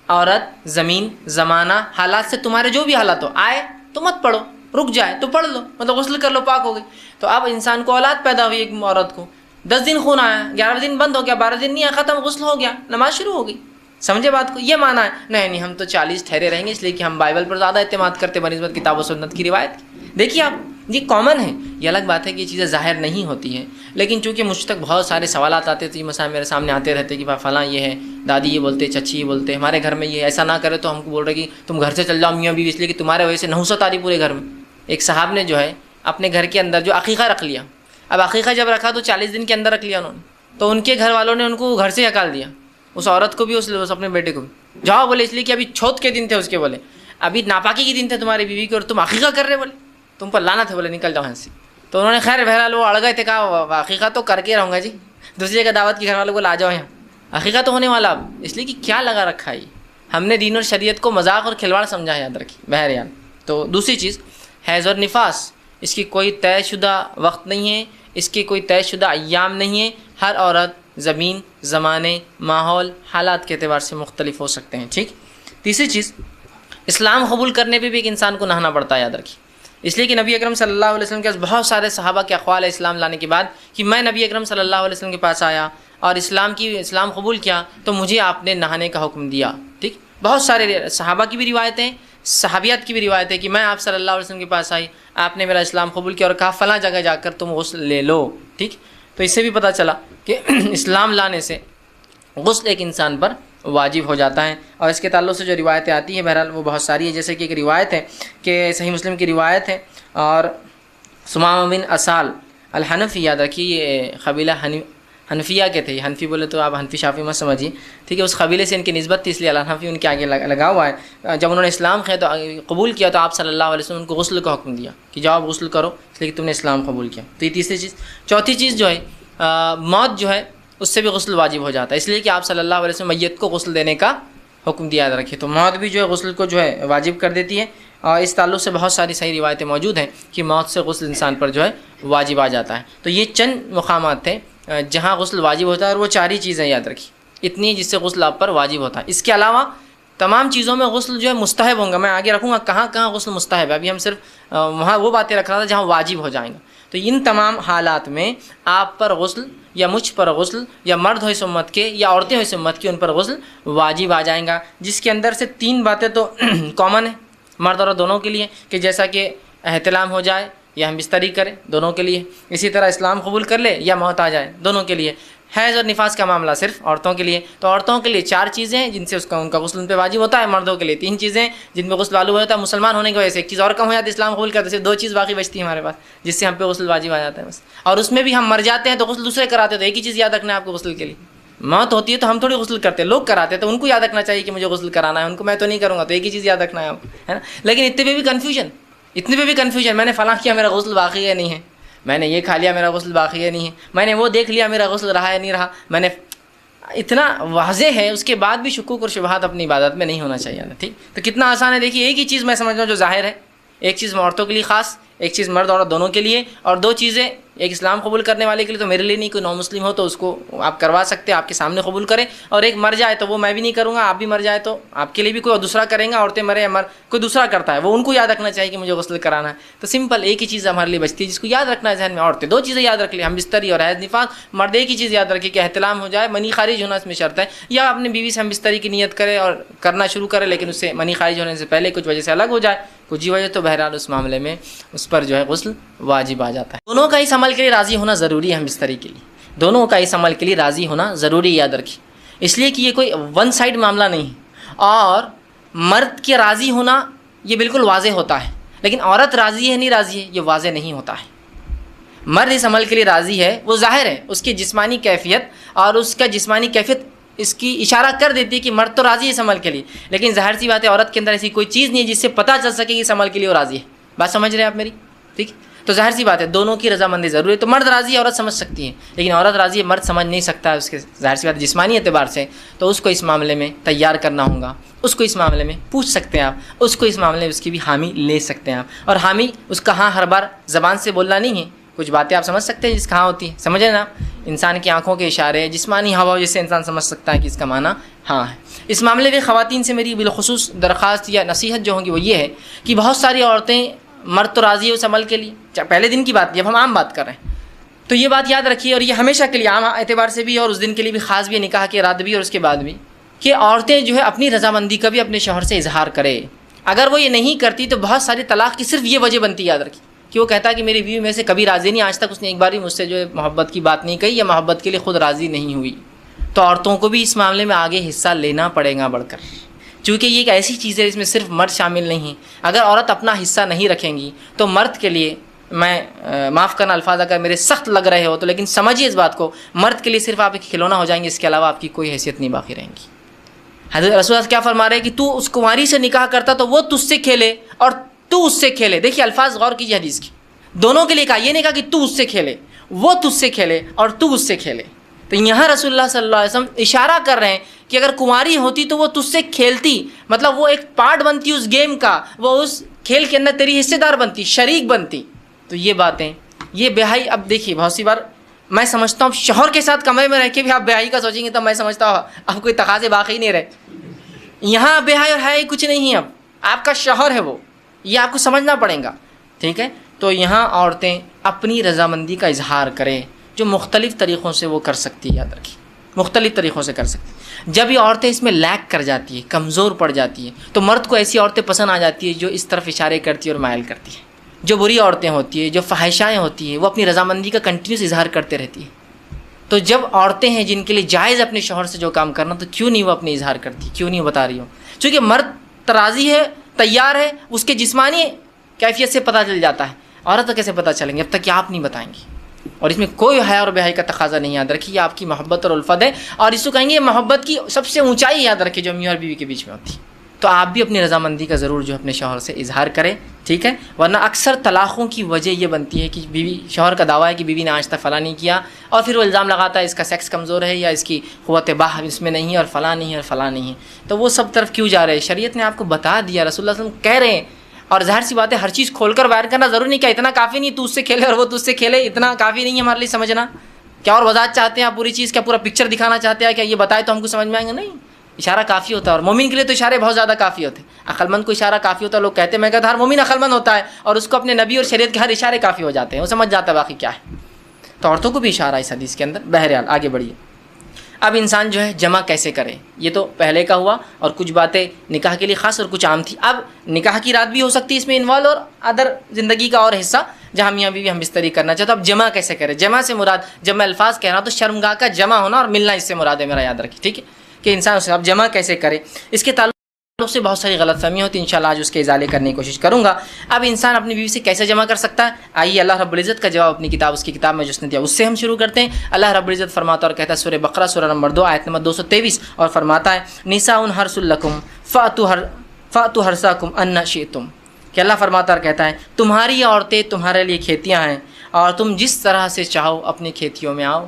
عورت، زمین، زمانہ، حالات سے تمہارے جو بھی حالات ہو، آئے تو مت پڑھو، رک جائے تو پڑھ لو، مطلب غسل کر لو، پاک ہو گئی. تو اب انسان کو اولاد پیدا ہوئی، ایک عورت کو 10 دن خون آیا، 11 دن بند ہو گیا، 12 دن نہیں آیا، ختم، غسل ہو گیا، نماز شروع ہو گئی. سمجھے بات کو؟ یہ مانا ہے نہیں ہم تو 40 ٹھہرے رہیں گے، اس لیے کہ ہم بائبل پر زیادہ اعتماد کرتے بنسبت کتاب و سنت کی روایت. دیکھیے آپ، یہ کامن ہے. یہ الگ بات ہے کہ یہ چیزیں ظاہر نہیں ہوتی ہیں، لیکن چونکہ مجھ تک بہت سارے سوالات آتے تھے، یہ مسائل میرے سامنے آتے رہتے کہ بھائی فلاں یہ ہے، دادی یہ بولتے، چچی یہ بولتے، ہمارے گھر میں یہ ایسا نہ کرے تو ہم کو بول رہے کہ تم گھر سے چل جاؤ میاں بیوی، اس لیے کہ تمہارے وجہ سے نحوست آ رہی پورے گھر میں. ایک صاحب نے جو ہے اپنے گھر کے اندر جو عقیقہ رکھ لیا. اب عقیقہ جب رکھا تو 40 دن کے اندر رکھ لیا انہوں نے، تو ان کے گھر والوں نے ان کو گھر سے ہکال دیا، اس عورت کو بھی، اس اپنے بیٹے کو بھی. جاؤ بولے، اس لیے کہ ابھی چھوت کے دن تھے اس کے، بولے ابھی ناپاکی کے دن تھے تمہاری بیوی کے اور تم عقیقہ کر رہے، بولے تم پر لعنت ہے، بولے نکل جاؤ یہاں سے. تو انہوں نے خیر بہرحال وہ اڑ گئے تھے، کہا عقیقہ تو کر کے رہوں گا جی، دوسری جگہ دعوت کی، گھر والوں کو لا جاؤ یہاں، عقیقہ تو ہونے والا اب، اس لیے کہ کیا لگا رکھا ہے. ہم نے دین اور شریعت کو مذاق اور کھلواڑ سمجھا ہے، یاد رکھیے بہرحال. تو دوسری چیز، حیض اور نفاس، اس کی کوئی طے شدہ وقت نہیں ہے، اس کے کوئی طے شدہ ایام نہیں ہے. ہر عورت زمین، زمانے، ماحول، حالات کے اعتبار سے مختلف ہو سکتے ہیں. ٹھیک. تیسری چیز، اسلام قبول کرنے پہ بھی ایک انسان کو نہانا پڑتا ہے، یاد رکھیے. اس لیے کہ نبی اکرم صلی اللہ علیہ وسلم کے بہت سارے صحابہ کے اقوال ہے اسلام لانے کے بعد کہ میں نبی اکرم صلی اللہ علیہ وسلم کے پاس آیا اور اسلام قبول کیا تو مجھے آپ نے نہانے کا حکم دیا. ٹھیک. بہت سارے صحابہ کی بھی روایتیں، صحابیات کی بھی روایت ہے کہ میں آپ صلی اللہ علیہ وسلم کے پاس آئی، آپ نے میرا اسلام قبول کیا اور کہا فلاں جگہ جا کر تم غسل لے لو. ٹھیک. تو اس سے بھی پتہ چلا کہ اسلام لانے سے غسل ایک انسان پر واجب ہو جاتا ہے. اور اس کے تعلق سے جو روایتیں آتی ہیں بہرحال وہ بہت ساری ہیں، جیسے کہ ایک روایت ہے کہ صحیح مسلم کی روایت ہے، اور سمامہ بن اسال الحنفی، یاد رکھیے یہ قبیلہ حنفیہ کے تھے. حنفی بولے تو آپ حنفی شافی مت سمجھیے، ٹھیک ہے، اس قبیلے سے ان کی نسبت تھی، اس لیے الحنفی ان کے آگے لگا ہوا ہے. جب انہوں نے اسلام قبول کیا تو آپ صلی اللہ علیہ وسلم ان کو غسل کا حکم دیا کہ جاؤ آپ غسل کرو، اس لیے کہ تم نے اسلام قبول کیا. تو یہ تیسری چیز. چوتھی چیز جو ہے موت جو ہے اس سے بھی غسل واجب ہو جاتا ہے، اس لیے کہ آپ صلی اللہ علیہ وسلم میت کو غسل دینے کا حکم دیا. یاد رکھیے تو موت بھی جو ہے غسل کو جو ہے واجب کر دیتی ہے. اور اس تعلق سے بہت ساری صحیح روایتیں موجود ہیں کہ موت سے غسل انسان پر جو ہے واجب آ جاتا ہے. تو یہ چند مقامات تھے جہاں غسل واجب ہوتا ہے، اور وہ 4 ہی چیزیں یاد رکھیے، اتنی جس سے غسل آپ پر واجب ہوتا ہے. اس کے علاوہ تمام چیزوں میں غسل جو ہے مستحب ہوں گا. میں آگے رکھوں گا کہاں کہاں غسل مستحب ہے، ابھی ہم صرف وہاں وہ باتیں رکھ رہا تھا جہاں واجب ہو جائیں گا. تو ان تمام حالات میں آپ پر غسل یا مجھ پر غسل یا مرد ہو اس امت کے یا عورتیں ہو اس امت کی، ان پر غسل واجب آ جائیں گا. جس کے اندر سے 3 باتیں تو کامن ہیں مرد اور دونوں کے لیے، کہ جیسا کہ احتلام ہو جائے یا ہم بستری کریں، دونوں کے لیے. اسی طرح اسلام قبول کر لے یا موت آ جائے، دونوں کے لیے. حیض اور نفاس کا معاملہ صرف عورتوں کے لیے. تو عورتوں کے لیے 4 چیزیں ہیں جن سے ان کا غسل ان پہ واجب ہوتا ہے. مردوں کے لیے 3 چیزیں جن میں غسل واجب ہوتا ہے. مسلمان ہونے کی وجہ سے ایک چیز اور کم ہو جاتی ہے، اسلام قبول کرتے صرف 2 چیز باقی بچتی ہے ہمارے پاس جس سے ہم پہ غسل واجب آ جاتا ہے بس. اور اس میں بھی ہم مر جاتے ہیں تو غسل دوسرے کراتے ہیں. تو ایک ہی چیز یاد رکھنا ہے آپ کو غسل کے لیے، موت ہوتی ہے تو ہم تھوڑی غسل کرتے ہیں، لوگ کراتے ہیں، تو ان کو یاد رکھنا چاہیے کہ مجھے غسل کرانا ہے، ان کو میں تو نہیں کروں گا. تو ایک ہی چیز یاد رکھنا ہے آپ کو، ہے نا. لیکن اتنے پہ بھی کنفیوژن، میں نے فلاں کیا میرا غسل باقی ہے نہیں ہے، میں نے یہ کھا لیا میرا غسل باقی ہے نہیں ہے، میں نے وہ دیکھ لیا میرا غسل رہا ہے نہیں رہا، میں نے اتنا واضح ہے. اس کے بعد بھی شکوک اور شبہات اپنی عبادت میں نہیں ہونا چاہیے. ٹھیک. تو کتنا آسان ہے. دیکھیے ایک ہی چیز میں سمجھ رہا ہوں جو ظاہر ہے، ایک چیز عورتوں کے لیے خاص، ایک چیز مرد عورت دونوں کے لیے، اور 2 چیزیں ایک اسلام قبول کرنے والے کے لیے تو میرے لیے نہیں، کوئی نو مسلم ہو تو اس کو آپ کروا سکتے ہیں، آپ کے سامنے قبول کریں. اور ایک مر جائے تو وہ میں بھی نہیں کروں گا، آپ بھی مر جائے تو آپ کے لیے بھی کوئی دوسرا کریں گا. عورتیں مرے یا کوئی دوسرا کرتا ہے، وہ ان کو یاد رکھنا چاہیے کہ مجھے غسل کرانا ہے. تو سمپل ایک ہی چیز ہمارے لیے بچتی ہے جس کو یاد رکھنا ہے ذہن میں. عورتیں 2 چیزیں یاد رکھ لیں، ہم بستری اور حیض نفاس. مرد ایک ہی چیز یاد رکھے کہ احتلام ہو جائے، منی خارج ہونا اس میں شرط ہے، یا اپنی بیوی سے ہم بستری کی نیت کرے اور کرنا شروع کرے لیکن اس سے منی خارج ہونے سے پہلے کچھ وجہ سے الگ ہو جائے، کچھ وجہ، تو بہرحال اس معاملے میں اس پر جو ہے غسل واجب آ جاتا ہے. دونوں کا اس عمل کے لیے راضی ہونا ضروری ہے. ہم بستری کے لیے دونوں کا اس عمل کے لیے راضی ہونا ضروری، یاد رکھیے. اس لیے کہ یہ کوئی ون سائڈ معاملہ نہیں ہے. اور مرد کے راضی ہونا یہ بالکل واضح ہوتا ہے، لیکن عورت راضی ہے نہیں راضی ہے یہ واضح نہیں ہوتا ہے۔ مرد اس عمل کے لیے راضی ہے، وہ ظاہر ہے، اس کی جسمانی کیفیت اور اس کا جسمانی کیفیت اس کی اشارہ کر دیتی ہے کہ مرد تو راضی ہے اس عمل کے لیے، لیکن ظاہر سی بات ہے عورت کے اندر ایسی کوئی چیز نہیں ہے جس سے پتہ چل سکے کہ اس عمل کے لیے وہ راضی ہے۔ بات سمجھ رہے ہیں آپ میری؟ ٹھیک، تو ظاہر سی بات ہے دونوں کی رضامندی ضروری ہے۔ تو مرد راضی ہے عورت سمجھ سکتی ہے، لیکن عورت راضی ہے مرد سمجھ نہیں سکتا ہے، اس کے ظاہر سی بات ہے جسمانی اعتبار سے، تو اس کو اس معاملے میں تیار کرنا ہوگا، اس کو اس معاملے میں پوچھ سکتے ہیں آپ، اس کو اس معاملے میں اس کی بھی حامی لے سکتے ہیں آپ۔ اور حامی اس کا ہاں ہر بار زبان سے بولنا نہیں ہے، کچھ باتیں آپ سمجھ سکتے ہیں جس کا ہاں ہوتی ہے، سمجھیں نا، انسان کی آنکھوں کے اشارے، جسمانی ہوا جس سے انسان سمجھ سکتا ہے کہ اس کا معنی ہاں ہے۔ اس معاملے میں خواتین سے میری بالخصوص درخواست یا نصیحت جو ہوگی وہ یہ ہے کہ بہت ساری عورتیں، مرد تو راضی ہے اس عمل کے لیے، پہلے دن کی بات جب ہم عام بات کر رہے ہیں تو یہ بات یاد رکھیے، اور یہ ہمیشہ کے لیے عام اعتبار سے بھی اور اس دن کے لیے بھی خاص بھی، نکاح کے رات بھی اور اس کے بعد بھی، کہ عورتیں جو ہے اپنی رضامندی کا بھی اپنے شوہر سے اظہار کرے۔ اگر وہ یہ نہیں کرتی تو بہت ساری طلاق کی صرف یہ وجہ بنتی، یاد رکھیے، کہ وہ کہتا ہے کہ میری بیوی میں سے کبھی راضی نہیں، آج تک اس نے ایک بار بھی مجھ سے جو ہے محبت کی بات نہیں کہی یا محبت کے لیے خود راضی نہیں ہوئی۔ تو عورتوں کو بھی اس معاملے میں آگے حصہ لینا پڑے گا بڑھ کر، چونکہ یہ ایک ایسی چیز ہے جس میں صرف مرد شامل نہیں ہے۔ اگر عورت اپنا حصہ نہیں رکھیں گی تو مرد کے لیے، میں معاف کرنا الفاظ اگر میرے سخت لگ رہے ہو تو، لیکن سمجھیے اس بات کو، مرد کے لیے صرف آپ ایک کھلونا ہو جائیں گے، اس کے علاوہ آپ کی کوئی حیثیت نہیں باقی رہیں گی۔ حضرت رسول اللہ کیا فرما رہے ہیں کہ تو اس کنواری سے نکاح کرتا تو وہ تجھ سے کھیلے اور تو اس سے کھیلے۔ دیکھیے الفاظ غور کیجیے حدیث کی، دونوں کے لیے کہا، یہ نہیں کہا کہ تو اس سے کھیلے، وہ تجھ سے کھیلے اور تو اس سے کھیلے۔ تو یہاں رسول اللہ صلی اللہ علیہ وسلم اشارہ کر رہے ہیں کہ اگر کنواری ہوتی تو وہ تجھ سے کھیلتی، مطلب وہ ایک پارٹ بنتی اس گیم کا، وہ اس کھیل کے اندر تیری حصے دار بنتی، شریک بنتی۔ تو یہ باتیں، یہ بیاہی، اب دیکھیے بہت سی بار میں سمجھتا ہوں شوہر کے ساتھ کمرے میں رہ کے بھی آپ بیاہی کا سوچیں گے تو میں سمجھتا ہوں اب کوئی تقاضے باقی نہیں رہے۔ یہاں بیاہی اور حیائی کچھ نہیں ہے، اب آپ کا شوہر ہے وہ، یہ آپ کو سمجھنا پڑے گا، ٹھیک ہے؟ تو یہاں عورتیں اپنی رضامندی کا اظہار کریں، جو مختلف طریقوں سے وہ کر سکتی ہے، یاد رکھیے مختلف طریقوں سے کر سکتی ہے۔ جب یہ عورتیں اس میں لیک کر جاتی ہے، کمزور پڑ جاتی ہیں، تو مرد کو ایسی عورتیں پسند آ جاتی ہیں جو اس طرف اشارے کرتی ہیں اور مائل کرتی ہیں۔ جو بری عورتیں ہوتی ہیں، جو فحشائیں ہوتی ہیں، وہ اپنی رضامندی کا کنٹینیوس اظہار کرتے رہتی ہیں۔ تو جب عورتیں ہیں جن کے لیے جائز اپنے شوہر سے جو کام کرنا، تو کیوں نہیں وہ اپنے اظہار کرتی، کیوں نہیں وہ بتا رہی ہو؟ چونکہ مرد راضی ہے، تیار ہے، اس کے جسمانی کیفیت سے پتہ چل جاتا ہے، عورت کیسے پتہ چلیں گے جب تک کہ آپ نہیں بتائیں گی؟ اور اس میں کوئی حیا اور بے حیائی کا تقاضا نہیں، یاد رکھیے آپ کی محبت اور الفت ہے، اور اس کو کہیں گے محبت کی سب سے اونچائی، یاد رکھیے جو میاں اور بیوی کے بیچ میں ہوتی ہے۔ تو آپ بھی اپنی رضامندی کا ضرور جو اپنے شوہر سے اظہار کریں، ٹھیک ہے؟ ورنہ اکثر طلاقوں کی وجہ یہ بنتی ہے کہ بیوی، شوہر کا دعویٰ ہے کہ بیوی نے آج تک فلاں نہیں کیا، اور پھر وہ الزام لگاتا ہے اس کا سیکس کمزور ہے یا اس کی قوت باہ اس میں نہیں ہے اور فلاں نہیں ہے اور فلاں نہیں ہے۔ تو وہ سب طرف کیوں جا رہے ہیں؟ شریعت نے آپ کو بتا دیا، رسول اللہ صلی اللہ علیہ وسلم کہہ رہے ہیں، اور ظاہر سی بات ہے ہر چیز کھول کر بیان کرنا ضروری نہیں، کیا اتنا کافی نہیں تو اس سے کھیلے اور وہ تجھ سے کھیلے، اتنا کافی نہیں ہے ہمارے لیے سمجھنا؟ کیا اور وضاحت چاہتے ہیں آپ پوری چیز؟ کیا پورا پکچر دکھانا چاہتے ہیں؟ کیا یہ بتائے تو ہم کو سمجھ میں آئیں گے؟ نہیں، اشارہ کافی ہوتا ہے، اور مومن کے لیے تو اشارے بہت زیادہ کافی ہوتے ہیں۔ عقل مند کو اشارہ کافی ہوتا ہے، لوگ کہتے ہیں، میں کہتا ہر مومن عقل مند ہوتا ہے اور اس کو اپنے نبی اور شریعت کے ہر اشارے کافی ہو جاتے ہیں، وہ سمجھ جاتا ہے باقی کیا ہے۔ تو عورتوں کو بھی اشارہ ہے اس حدیث کے اندر۔ بہرحال آگے بڑھیے، اب انسان جو ہے جمع کیسے کرے، یہ تو پہلے کا ہوا، اور کچھ باتیں نکاح کے لیے خاص اور کچھ عام تھی۔ اب نکاح کی رات بھی ہو سکتی ہے اس میں انوالو، اور ادر زندگی کا اور حصہ جہاں میاں بیوی ہم بستری کرنا چاہتے، اب جمع کیسے کرے؟ جمع سے مراد، جب میں الفاظ کہہ رہا ہوں تو شرمگاہ کا جمع ہونا اور ملنا اس سے مراد ہے میرا، یاد رکھیے، ٹھیک ہے؟ کہ انسان اب جمع کیسے کرے، اس کے تعلق سے بہت ساری غلط فہمیاں ہوتی ہیں، انشاءاللہ آج اس کے ازالے کرنے کی کوشش کروں گا۔ اب انسان اپنی بیوی سے کیسے جمع کر سکتا ہے؟ آئیے اللہ رب العزت کا جواب اپنی کتاب، اس کی کتاب میں جس نے دیا، اس سے ہم شروع کرتے ہیں۔ اللہ رب العزت فرماتا اور کہتا ہے، سورہ بقرہ سورہ نمبر 2 آیت نمبر 223، اور فرماتا ہے، نساء حرث لکم فأتوا حرثکم ان شئتم، کہ اللہ فرماتا اور کہتا ہے تمہاری عورتیں تمہارے لیے کھیتیاں ہیں اور تم جس طرح سے چاہو اپنی کھیتیوں میں آؤ۔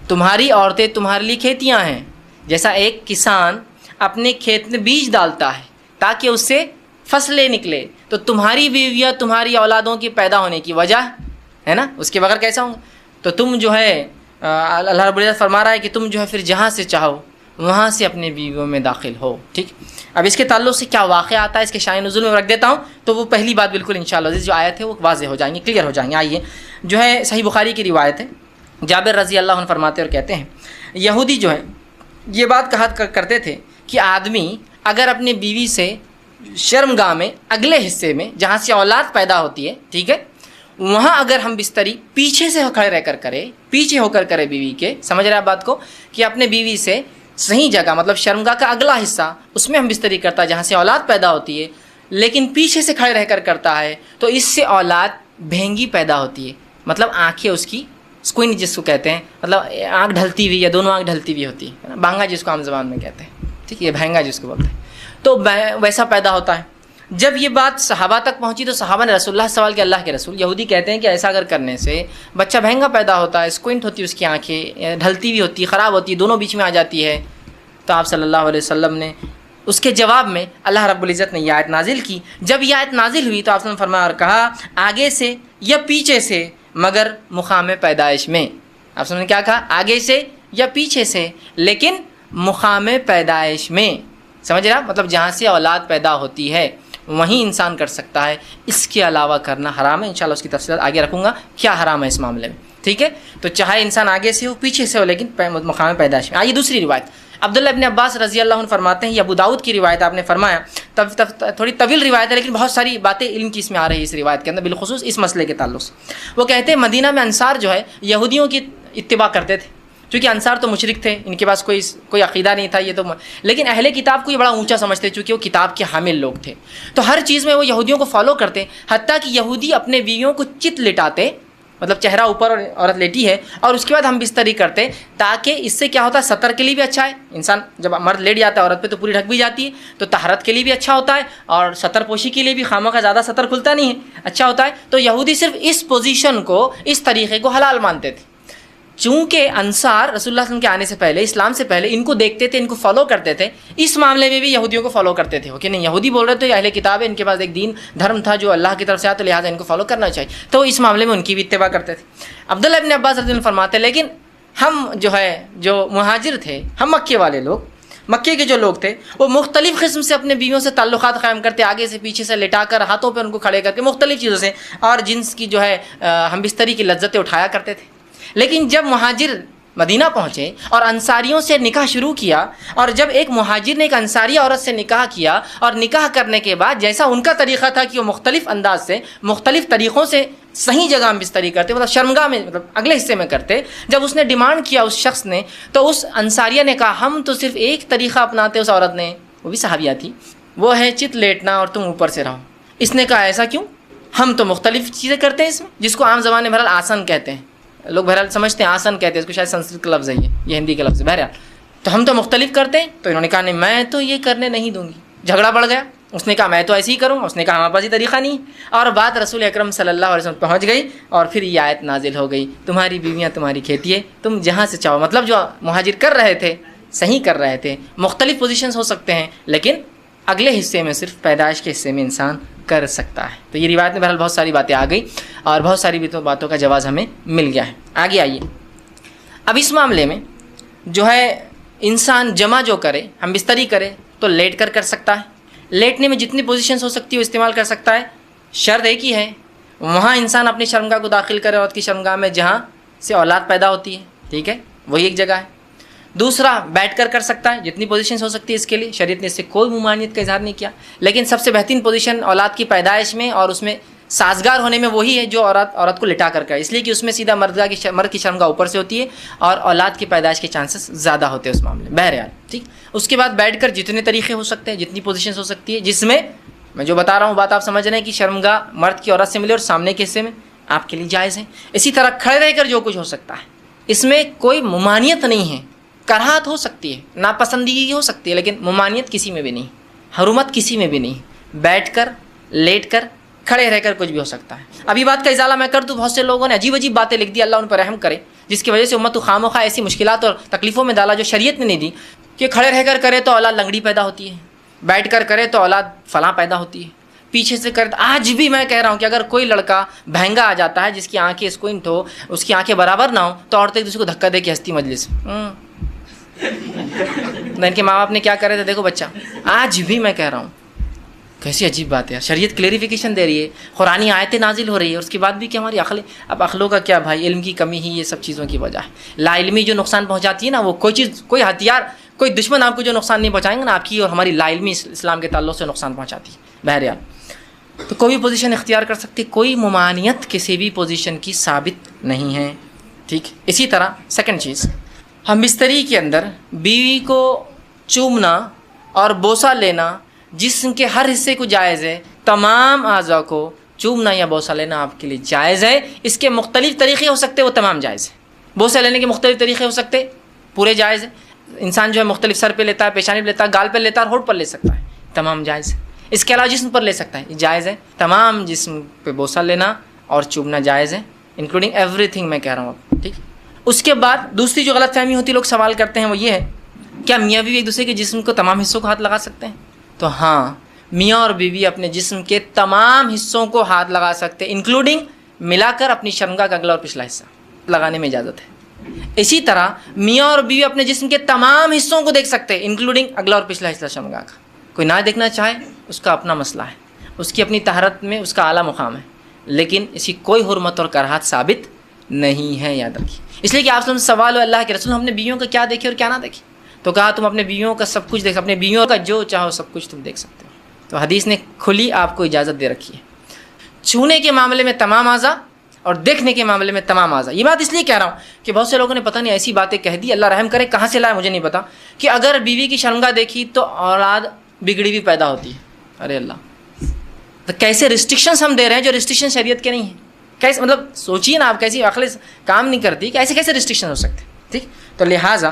تمہاری عورتیں تمہارے لیے کھیتیاں ہیں، جیسا ایک کسان اپنے کھیت میں بیج ڈالتا ہے تاکہ اس سے فصلیں نکلے، تو تمہاری بیویاں تمہاری اولادوں کی پیدا ہونے کی وجہ ہے نا، اس کے بغیر کیسا ہوں گا؟ تو تم جو ہے اللہ رب العزت فرما رہا ہے کہ تم جو ہے پھر جہاں سے چاہو وہاں سے اپنے بیویوں میں داخل ہو، ٹھیک؟ اب اس کے تعلق سے کیا واقعہ آتا ہے، اس کے شان نزول میں رکھ دیتا ہوں، تو وہ پہلی بات بالکل انشاءاللہ جو آیت ہے وہ واضح ہو جائیں گی، کلیئر ہو جائیں گے۔ آئیے، جو ہے صحیح بخاری کی روایت ہے، جابر رضی اللہ عنہ فرماتے اور کہتے ہیں، یہودی جو ہے یہ بات کہا کرتے تھے کہ آدمی اگر اپنی بیوی سے شرمگاہ میں اگلے حصے میں جہاں سے اولاد پیدا ہوتی ہے، ٹھیک ہے، وہاں اگر ہم بستری پیچھے سے کھڑے رہ کر کرے، پیچھے ہو کر کرے بیوی کے، سمجھ رہے آپ بات کو، کہ اپنے بیوی سے صحیح جگہ مطلب شرمگاہ کا اگلا حصہ اس میں ہم بستری کرتا ہے جہاں سے اولاد پیدا ہوتی ہے، لیکن پیچھے سے کھڑے رہ کر کرتا ہے تو اس سے اولاد بھینگی پیدا ہوتی ہے، مطلب آنکھیں اس کی سکوئن جس کو کہتے ہیں، مطلب آنکھ ڈھلتی ہوئی یا دونوں آنکھ ڈھلتی ہوئی ہوتی ہے، بھانگا جس کو عام زبان میں کہتے ہیں، ٹھیک ہے، یہ بھینگا جس کو بولتے ہیں، تو ویسا پیدا ہوتا ہے۔ جب یہ بات صحابہ تک پہنچی تو صحابہ نے رسول اللہ سے سوال کیا، اللہ کے رسول، یہودی کہتے ہیں کہ ایسا اگر کرنے سے بچہ بھینگا پیدا ہوتا ہے، اسکوئنٹ ہوتی ہے اس کی آنکھیں، ڈھلتی ہوئی ہوتی ہے، خراب ہوتی ہے، دونوں بیچ میں آ جاتی ہے۔ تو آپ صلی اللہ علیہ وسلم نے اس کے جواب میں اللہ رب العزت نے یہ آیت نازل کی۔ جب یہ آیت نازل ہوئی تو آپ نے فرمایا اور کہا آگے سے یا پیچھے سے مگر مقام پیدائش میں۔ آپ نے کیا کہا؟ آگے سے یا پیچھے سے لیکن مقام پیدائش میں، سمجھ رہا؟ مطلب جہاں سے اولاد پیدا ہوتی ہے وہیں انسان کر سکتا ہے، اس کے علاوہ کرنا حرام ہے۔ انشاءاللہ اس کی تفصیلات آگے رکھوں گا کیا حرام ہے اس معاملے میں، ٹھیک ہے؟ تو چاہے انسان آگے سے ہو پیچھے سے ہو لیکن مقام پیدائش میں۔ آئیے دوسری روایت، عبداللہ ابن عباس رضی اللہ عنہ فرماتے ہیں، یہ ابو داؤد کی روایت، آپ نے فرمایا تھوڑی طویل روایت ہے لیکن بہت ساری باتیں علم کی اس میں آ رہی ہے اس روایت کے اندر، بالخصوص اس مسئلے کے تعلق سے۔ وہ کہتے ہیں مدینہ میں انصار جو ہے یہودیوں کی اتباع کرتے تھے، چونکہ انصار تو مشرک تھے، ان کے پاس کوئی عقیدہ نہیں تھا، یہ تو لیکن اہل کتاب کو یہ بڑا اونچا سمجھتے چونکہ وہ کتاب کے حامل لوگ تھے، تو ہر چیز میں وہ یہودیوں کو فالو کرتے، حتیٰ کہ یہودی اپنے بیویوں کو چت لٹاتے، مطلب چہرہ اوپر اور عورت لیٹی ہے اور اس کے بعد ہم بستری کرتے، تاکہ اس سے کیا ہوتا ہے، سطر کے لیے بھی اچھا ہے، انسان جب مرد لیٹ جاتا ہے عورت پہ تو پوری ڈھک بھی جاتی ہے، تو طہارت کے لیے بھی اچھا ہوتا ہے اور سطر پوشی کے لیے بھی خامہ کا زیادہ سطر کھلتا نہیں ہے، اچھا ہوتا ہے۔ تو یہودی صرف اس پوزیشن کو، اس طریقے کو حلال مانتے تھے۔ چونکہ انصار رسول اللہ صلی اللہ علیہ وسلم کے آنے سے پہلے، اسلام سے پہلے ان کو دیکھتے تھے، ان کو فالو کرتے تھے، اس معاملے میں بھی یہودیوں کو فالو کرتے تھے کہ نہیں یہودی بول رہے تھے اہل کتاب ہے، ان کے پاس ایک دین دھرم تھا جو اللہ کی طرف سے آیا، تو لہٰذا ان کو فالو کرنا چاہیے، تو اس معاملے میں ان کی بھی اتباع کرتے تھے۔ عبداللہ ابن عباس رضی اللہ عنہ فرماتے ہیں لیکن ہم جو مہاجر تھے، ہم مکے والے لوگ، مکے کے جو لوگ تھے وہ مختلف قسم سے اپنے بیویوں سے تعلقات قائم کرتے، آگے سے پیچھے سے لٹا کر، ہاتھوں پہ ان کو کھڑے کر کے، مختلف چیزوں سے، اور جنس کی جو ہے ہم بستری کی لذتیں اٹھایا کرتے تھے۔ لیکن جب مہاجر مدینہ پہنچے اور انصاریوں سے نکاح شروع کیا، اور جب ایک مہاجر نے ایک انصاری عورت سے نکاح کیا اور نکاح کرنے کے بعد جیسا ان کا طریقہ تھا کہ وہ مختلف انداز سے، مختلف طریقوں سے صحیح جگہ ہم بستری کرتے، مطلب شرمگاہ میں، مطلب اگلے حصے میں کرتے، جب اس نے ڈیمانڈ کیا اس شخص نے، تو اس انصاریہ نے کہا ہم تو صرف ایک طریقہ اپناتے، اس عورت نے، وہ بھی صحابیہ تھی، وہ ہے چت لیٹنا اور تم اوپر سے رہو۔ اس نے کہا ایسا کیوں؟ ہم تو مختلف چیزیں کرتے ہیں اس میں، جس کو عام زبان میں بہرحال آسن کہتے ہیں، لوگ بہرحال سمجھتے ہیں آسن کہتے ہیں اس کو، شاید سنسکرت کا لفظ ہے یہ ہندی کا لفظ ہے، بہرحال تو ہم تو مختلف کرتے ہیں۔ تو انہوں نے کہا نہیں میں تو یہ کرنے نہیں دوں گی، جھگڑا بڑھ گیا، اس نے کہا میں تو ایسے ہی کروں، اس نے کہا ہمارے پاس یہ طریقہ نہیں، اور بات رسول اکرم صلی اللہ علیہ وسلم پہنچ گئی، اور پھر یہ آیت نازل ہو گئی، تمہاری بیویاں تمہاری کھیتی ہے، تم جہاں سے چاہو، مطلب جو مہاجر کر رہے تھے صحیح کر رہے تھے، مختلف پوزیشنز ہو سکتے ہیں لیکن اگلے حصے میں صرف پیدائش کے حصے میں انسان کر سکتا ہے۔ تو یہ روایت میں بہرحال بہت ساری باتیں آ گئی اور بہت ساری باتوں کا جواز ہمیں مل گیا ہے۔ آگے آئیے، اب اس معاملے میں جو ہے انسان جمع جو کرے، ہم بستری کرے تو لیٹ کر سکتا ہے، لیٹنے میں جتنی پوزیشنز ہو سکتی ہے وہ استعمال کر سکتا ہے، شرط ایک ہی ہے وہاں انسان اپنی شرمگاہ کو داخل کرے، عورت کی شرمگاہ میں جہاں سے اولاد پیدا ہوتی ہے، ٹھیک ہے، وہی ایک جگہ ہے۔ دوسرا بیٹھ کر سکتا ہے، جتنی پوزیشنز ہو سکتی ہے اس کے لیے، شریعت نے اس سے کوئی ممانعت کا اظہار نہیں کیا، لیکن سب سے بہترین پوزیشن اولاد کی پیدائش میں اور اس میں سازگار ہونے میں وہی ہے جو عورت کو لٹا کر کرے، اس لیے کہ اس میں سیدھا مرد کی شرمگاہ اوپر سے ہوتی ہے اور اولاد کی پیدائش کے چانسز زیادہ ہوتے ہیں اس معاملے میں، بہرحال ٹھیک۔ اس کے بعد بیٹھ کر جتنے طریقے ہو سکتے ہیں، جتنی پوزیشنز ہو سکتی ہے، جس میں میں جو بتا رہا ہوں بات آپ سمجھ رہے ہیں کہ شرمگاہ مرد کی عورت سے ملے اور سامنے کے حصے میں آپ کے لیے جائز ہے۔ اسی طرح کھڑے رہ کر جو کچھ ہو سکتا ہے، اس میں کوئی ممانعت نہیں ہے، کراہت ہو سکتی ہے، ناپسندگی ہو سکتی ہے، لیکن ممانعت کسی میں بھی نہیں، حرمت کسی میں بھی نہیں، بیٹھ کر، لیٹ کر، کھڑے رہ کر کچھ بھی ہو سکتا ہے۔ ابھی بات کا ازالہ میں کر دوں، بہت سے لوگوں نے عجیب عجیب باتیں لکھ دی، اللہ ان پر رحم کرے، جس کی وجہ سے امت کو خواہ مخواہ ایسی مشکلات اور تکلیفوں میں ڈالا جو شریعت نے نہیں دی، کہ کھڑے رہ کر کرے تو اولاد لنگڑی پیدا ہوتی ہے، بیٹھ کر کرے تو اولاد فلاں پیدا ہوتی ہے، پیچھے سے کرے۔ آج بھی میں کہہ رہا ہوں کہ اگر کوئی لڑکا بہنگا آ جاتا ہے جس کی آنکھیں اسکوئنٹ ہو، اس کی آنکھیں برابر نہ ہو، تو عورتیں ایک دوسرے کو دھکا دے کے ہنستی مجلس ان کے ماں باپ نے کیا کرے تھے دیکھو بچہ، آج بھی میں کہہ رہا ہوں کیسی عجیب بات ہے، شریعت کلیریفیکیشن دے رہی ہے، قرآنی آیتیں نازل ہو رہی ہے، اور اس کے بعد بھی کہ ہماری عقلیں، اب عقلوں کا کیا بھائی، علم کی کمی ہی یہ سب چیزوں کی وجہ ہے۔ لا علمی جو نقصان پہنچاتی ہے نا، وہ کوئی چیز، کوئی ہتھیار، کوئی دشمن آپ کو جو نقصان نہیں پہنچائیں گے نا، آپ کی اور ہماری لا علمی اسلام کے تعلق سے نقصان پہنچاتی ہے۔ بہرحال تو کوئی بھی پوزیشن اختیار کر سکتی، کوئی ممانعت کسی بھی پوزیشن کی ثابت نہیں ہے، ٹھیک۔ اسی طرح سیکنڈ چیز، ہم بستری کے اندر بیوی کو چومنا اور بوسہ لینا جسم کے ہر حصے کو جائز ہے، تمام اعضاء کو چومنا یا بوسہ لینا آپ کے لیے جائز ہے۔ اس کے مختلف طریقے ہو سکتے، وہ تمام جائز ہے۔ بوسہ لینے کے مختلف طریقے ہو سکتے، پورے جائز ہے۔ انسان جو ہے مختلف سر پہ لیتا ہے، پیشانی پہ لیتا ہے، گال پہ لیتا ہے اور ہونٹ پر لے سکتا ہے، تمام جائز ہے۔ اس کے علاوہ جسم پر لے سکتا ہے، یہ جائز ہے۔ تمام جسم پہ بوسہ لینا اور چومنا جائز ہے، انکلوڈنگ ایوری تھنگ میں کہہ رہا ہوں آپ، ٹھیک۔ اس کے بعد دوسری جو غلط فہمی ہوتی ہے، لوگ سوال کرتے ہیں، وہ یہ ہے کیا میاں بیوی ایک دوسرے کے جسم کو تمام حصوں کو ہاتھ لگا سکتے ہیں؟ تو ہاں، میاں اور بیوی اپنے جسم کے تمام حصوں کو ہاتھ لگا سکتے ہیں، انکلوڈنگ ملا کر اپنی شرمگاہ کا اگلا اور پچھلا حصہ لگانے میں اجازت ہے۔ اسی طرح میاں اور بیوی اپنے جسم کے تمام حصوں کو دیکھ سکتے ہیں، انکلوڈنگ اگلا اور پچھلا حصہ شرمگاہ کا۔ کوئی نہ دیکھنا چاہے اس کا اپنا مسئلہ ہے، اس کی اپنی طہارت میں اس کا اعلیٰ مقام ہے، لیکن اس کی کوئی حرمت اور کراہت ثابت نہیں ہے، یاد رکھیے۔ اس لیے کہ آپ سے سوال ہو اللہ کے رسول، ہم نے بیویوں کا کیا دیکھے اور کیا نہ دیکھے؟ تو کہا تم اپنے بیویوں کا سب کچھ دیکھ، اپنے بیویوں کا جو چاہو سب کچھ تم دیکھ سکتے ہو۔ تو حدیث نے کھلی آپ کو اجازت دے رکھی ہے، چھونے کے معاملے میں تمام اعضاء اور دیکھنے کے معاملے میں تمام اعضاء۔ یہ بات اس لیے کہہ رہا ہوں کہ بہت سے لوگوں نے پتہ نہیں ایسی باتیں کہہ دی، اللہ رحم کرے، کہاں سے لایا مجھے نہیں پتا، کہ اگر بیوی کی شرمگاہ دیکھی تو اولاد بگڑی ہوئی پیدا ہوتی ہے۔ ارے اللہ، تو کیسے ریسٹرکشنز ہم دے رہے ہیں جو ریسٹرکشن شریعت کے نہیں ہیں؟ کیسے، مطلب سوچیے نا آپ، کیسی عقل کام نہیں کرتی کہ ایسے کیسے ریسٹرکشن ہو سکتے، ٹھیک۔ تو لہٰذا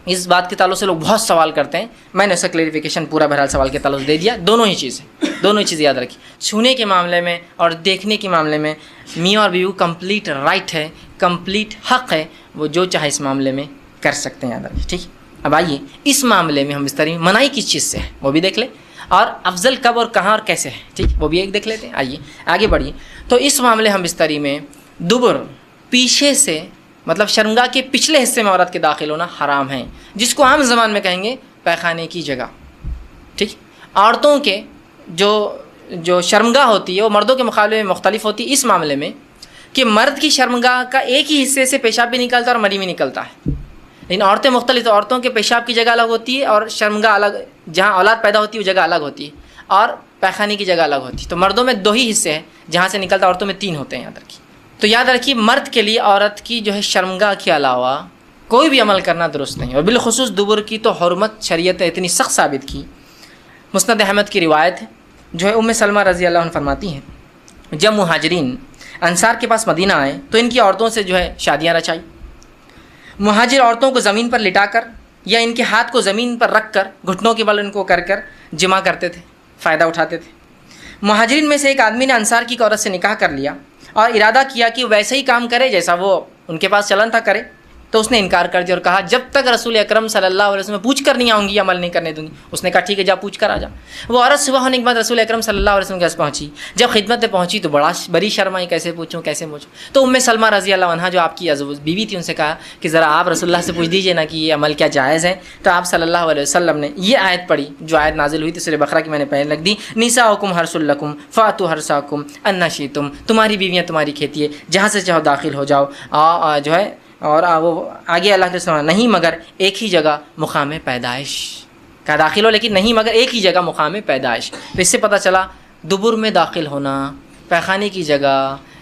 اس بات کے تعلق سے لوگ بہت سوال کرتے ہیں، میں نے اس کا کلیریفیکیشن پورا بہرحال سوال کے تعلق سے دے دیا۔ دونوں ہی چیزیں یاد رکھی، چھونے کے معاملے میں اور دیکھنے کے معاملے میں میاں اور بیوی کمپلیٹ رائٹ ہے، کمپلیٹ حق ہے، وہ جو چاہے اس معاملے میں کر سکتے ہیں، یاد رکھیے، ٹھیک۔ اب آئیے اس معاملے میں ہم بستری میں منائی کس چیز سے ہے وہ بھی دیکھ لیں، اور افضل کب اور کہاں اور کیسے ہے، ٹھیک، وہ بھی ایک دیکھ لیتے ہیں۔ آئیے آگے بڑھیے۔ تو اس معاملے ہم بستری میں دبر پیچھے سے، مطلب شرمگاہ کے پچھلے حصے میں عورت کے داخل ہونا حرام ہے، جس کو عام زبان میں کہیں گے پیخانے کی جگہ، ٹھیک۔ عورتوں کے جو شرمگاہ ہوتی ہے وہ مردوں کے مقابلے میں مختلف ہوتی ہے اس معاملے میں کہ مرد کی شرمگاہ کا ایک ہی حصے سے پیشاب بھی نکلتا ہے اور منی بھی نکلتا ہے، لیکن عورتیں مختلف، عورتوں کے پیشاب کی جگہ الگ ہوتی ہے اور شرمگاہ الگ، جہاں اولاد پیدا ہوتی ہے وہ جگہ الگ ہوتی ہے، اور پیخانے کی جگہ الگ ہوتی ہے۔ تو مردوں میں 2 ہی حصے ہیں جہاں سے نکلتا، عورتوں میں 3 ہوتے ہیں، یاد رکھیے۔ تو یاد رکھیے مرد کے لیے عورت کی جو ہے شرمگاہ کے علاوہ کوئی بھی عمل کرنا درست نہیں، اور بالخصوص دبر کی تو حرمت شریعت نے اتنی سخت ثابت کی۔ مسند احمد کی روایت ہے، جو ہے ام سلمہ رضی اللہ عنہ فرماتی ہیں، جب مہاجرین انصار کے پاس مدینہ آئے تو ان کی عورتوں سے جو ہے شادیاں رچائی۔ مہاجر عورتوں کو زمین پر لٹا کر یا ان کے ہاتھ کو زمین پر رکھ کر گھٹنوں کے بل ان کو کر جمع کرتے تھے، فائدہ اٹھاتے تھے۔ مہاجرین میں سے ایک آدمی نے انصار کی عورت سے نکاح کر لیا اور ارادہ کیا کہ ویسے ہی کام کرے جیسا وہ ان کے پاس چلن تھا کرے، تو اس نے انکار کر دیا اور کہا جب تک رسول اکرم صلی اللہ علیہ وسلم پوچھ کر نہیں آؤں گی عمل نہیں کرنے دوں گی۔ اس نے کہا ٹھیک ہے، جا پوچھ کر آ جا۔ وہ عورت صبح ہونے کے بعد رسول اکرم صلی اللہ علیہ وسلم کے پاس پہنچی، جب خدمت میں پہنچی تو بڑی شرم آئی، کیسے پوچھوں۔ تو ام سلمہ رضی اللہ عنہا جو آپ کی بیوی تھی، ان سے کہا کہ ذرا آپ رسول اللہ سے پوچھ دیجئے نا کہ یہ عمل کیا جائز ہے۔ تو آپ صلی اللہ علیہ وسلم نے یہ آیت پڑھی جو آیت نازل ہوئی تھی سورہ بقرہ کی، میں نے پہلے لکھ دی، نساؤکم حرث لکم فاتوا حرثکم انا شئتم، تمہاری بیویاں تمہاری کھیتی ہے، جہاں سے چاہو داخل ہو جاؤ، جو ہے، اور وہ آگے اللہ کے رسول نہیں مگر ایک ہی جگہ مقام پیدائش کا داخل ہو، لیکن نہیں مگر ایک ہی جگہ مقام پیدائش۔ تو اس سے پتہ چلا دبر میں داخل ہونا، پیخانے کی جگہ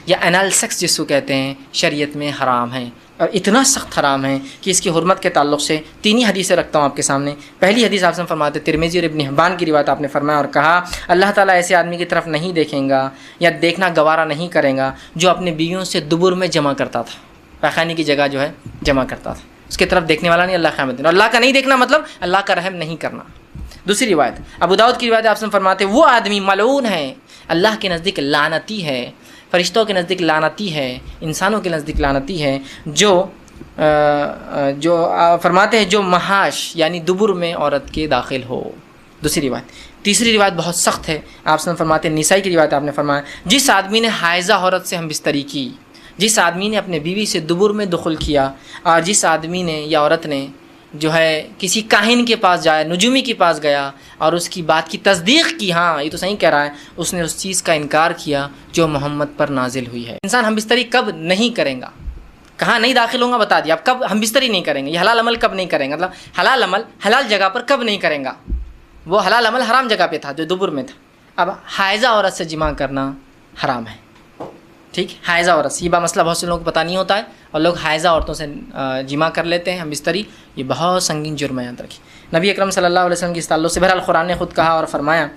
یا انال سیکس جس کو کہتے ہیں، شریعت میں حرام ہے، اور اتنا سخت حرام ہے کہ اس کی حرمت کے تعلق سے 3 ہی حدیثیں رکھتا ہوں آپ کے سامنے۔ پہلی حدیث آپ سے فرماتے ترمذی اور ابن حبان کی روایت، آپ نے فرمایا اور کہا اللہ تعالیٰ ایسے آدمی کی طرف نہیں دیکھیں گا یا دیکھنا گوارا نہیں کرے گا جو اپنے بیویوں سے دبر میں جمع کرتا تھا، پیخانے کی جگہ جو ہے جمع کرتا تھا، اس کی طرف دیکھنے والا نہیں اللہ قیامت دن۔ اللہ کا نہیں دیکھنا مطلب اللہ کا رحم نہیں کرنا۔ دوسری روایت ابو داؤد کی روایت، آپ سے فرماتے وہ آدمی ملعون ہے، اللہ کے نزدیک لعنتی ہے، فرشتوں کے نزدیک لعنتی ہے، انسانوں کے نزدیک لعنتی ہے، جو فرماتے ہیں جو محاش یعنی دبر میں عورت کے داخل ہو۔ دوسری روایت۔ تیسری روایت بہت سخت ہے، آپ سے فرماتے ہیں نسائی کی روایت، آپ نے فرمایا جس آدمی نے حائضہ عورت سے ہم بستری کی، جس آدمی نے اپنے بیوی سے دبر میں دخل کیا، اور جس آدمی نے یا عورت نے جو ہے کسی کاہن کے پاس جایا، نجومی کے پاس گیا اور اس کی بات کی تصدیق کی، ہاں یہ تو صحیح کہہ رہا ہے، اس نے اس چیز کا انکار کیا جو محمد پر نازل ہوئی ہے۔ انسان ہم بستری کب نہیں کرے گا، کہاں نہیں داخل ہوں گا بتا دیا، اب کب ہم بستری نہیں کریں گے، یہ حلال عمل کب نہیں کریں گے، مطلب حلال عمل حلال جگہ پر کب نہیں کریں گا، وہ حلال عمل حرام جگہ پہ تھا جو دبر میں تھا۔ اب حائضہ عورت سے جماع کرنا حرام ہے، ٹھیک، حائضہ عورت، یہ مسئلہ بہت سے لوگوں کو پتہ نہیں ہوتا ہے اور لوگ حائضہ عورتوں سے جمع کر لیتے ہیں ہم بستری، یہ بہت سنگین جرم ہے، یاد رکھیے۔ نبی اکرم صلی اللہ علیہ وسلم کی اس تعلق سے بہرحال قرآن نے خود کہا اور فرمایا،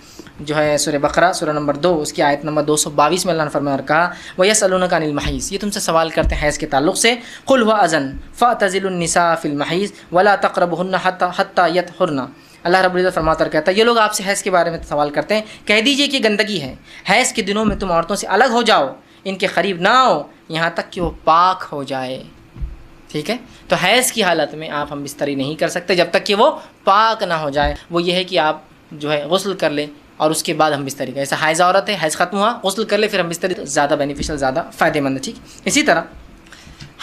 جو ہے سورہ بقرہ سورہ نمبر 2 اس کی آیت نمبر 222 میں اللہ نے فرمایا اور کہا وَيَسْأَلُونَكَ عَنِ الْمَحِيضِ، یہ تم سے سوال کرتے ہیں حیض کے تعلق سے، قُلْ هُوَ أَذًى فَاعْتَزِلُوا النِّسَاءَ فِي الْمَحِيضِ وَلَا تَقْرَبُوهُنَّ حَتَّى يَطْهُرْنَ۔ اللہ رب العزت فرماتا اور کہتا ہے یہ لوگ آپ سے حیض کے بارے میں سوال کرتے ہیں، کہہ دیجئے کہ گندگی ہے، حیض کے دنوں میں تم عورتوں سے الگ ہو جاؤ، ان کے قریب نہ آؤ یہاں تک کہ وہ پاک ہو جائے۔ ٹھیک ہے، تو حیض کی حالت میں آپ ہم بستری نہیں کر سکتے جب تک کہ وہ پاک نہ ہو جائے۔ وہ یہ ہے کہ آپ جو ہے غسل کر لیں اور اس کے بعد ہم بستری کریں۔ ایسا حائضہ عورت ہے، حیض ختم ہوا، غسل کر لے پھر ہم بستری، زیادہ بینیفیشل، زیادہ فائدہ مند ہے۔ ٹھیک، اسی طرح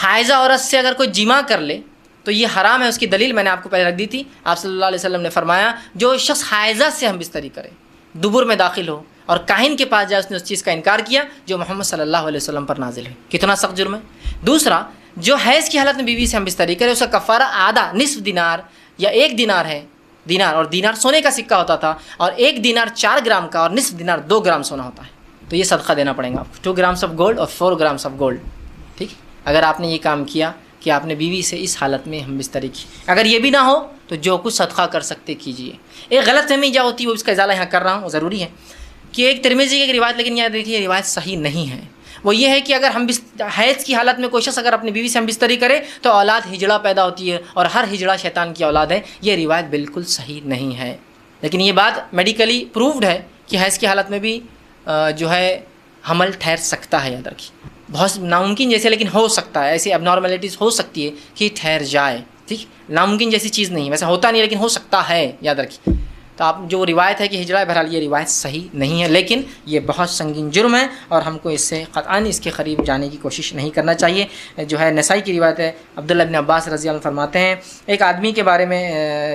حائضہ عورت سے اگر کوئی جمع کر لے تو یہ حرام ہے، اس کی دلیل میں نے آپ کو پہلے رکھ دی تھی۔ آپ صلی اللہ علیہ وسلم نے فرمایا جو شخص حائضہ سے ہم بستری کرے، دبر میں داخل ہو اور کاہن کے پاس جائے، اس نے اس چیز کا انکار کیا جو محمد صلی اللہ علیہ وسلم پر نازل ہے، کتنا سخت جرم ہے۔ دوسرا، جو حیض کی حالت میں بیوی سے ہم بستری کرے، اس کا کفارہ آدھا، نصف دینار یا 1 دینار ہے، دینار، اور دینار سونے کا سکہ ہوتا تھا، اور 1 دینار 4 گرام کا اور نصف دینار 2 گرام سونا ہوتا ہے، تو یہ صدقہ دینا پڑے گا آپ کو، 2 گرامس آف گولڈ اور 4 گرامس آف گولڈ۔ ٹھیک، اگر آپ نے یہ کام کیا کہ آپ نے بیوی سے اس حالت میں ہم بستری کی، اگر یہ بھی نہ ہو تو جو کچھ صدقہ کر سکتے کیجیے۔ ایک غلط فہمی جو ہوتی ہے وہ اس کا ازالہ یہاں کر رہا ہوں، وہ ضروری ہے کہ ایک ترمذی کی ایک روایت، لیکن یاد دیکھیے یہ روایت صحیح نہیں ہے، وہ یہ ہے کہ اگر ہم حیض کی حالت میں کوئی شخص اگر اپنی بیوی سے ہم بستری کرے تو اولاد ہجڑا پیدا ہوتی ہے، اور ہر ہجڑا شیطان کی اولاد ہے، یہ روایت بالکل صحیح نہیں ہے۔ لیکن یہ بات میڈیکلی پروفڈ ہے کہ حیض کی حالت میں بھی جو ہے حمل ٹھہر سکتا ہے، یاد رکھیے، بہت ناممکن جیسے، لیکن ہو سکتا ہے، ایسی اب نارملٹیز ہو سکتی ہے کہ ٹھہر جائے۔ ٹھیک، ناممکن جیسی چیز نہیں، ویسے ہوتا نہیں لیکن ہو سکتا ہے، یاد رکھیے۔ تو آپ جو روایت ہے کہ ہجڑا ہے، بہرحال یہ روایت صحیح نہیں ہے، لیکن یہ بہت سنگین جرم ہے اور ہم کو اس سے قطعاً اس کے قریب جانے کی کوشش نہیں کرنا چاہیے۔ جو ہے نسائی کی روایت ہے، عبداللہ بن عباس رضی اللہ عنہ فرماتے ہیں، ایک آدمی کے بارے میں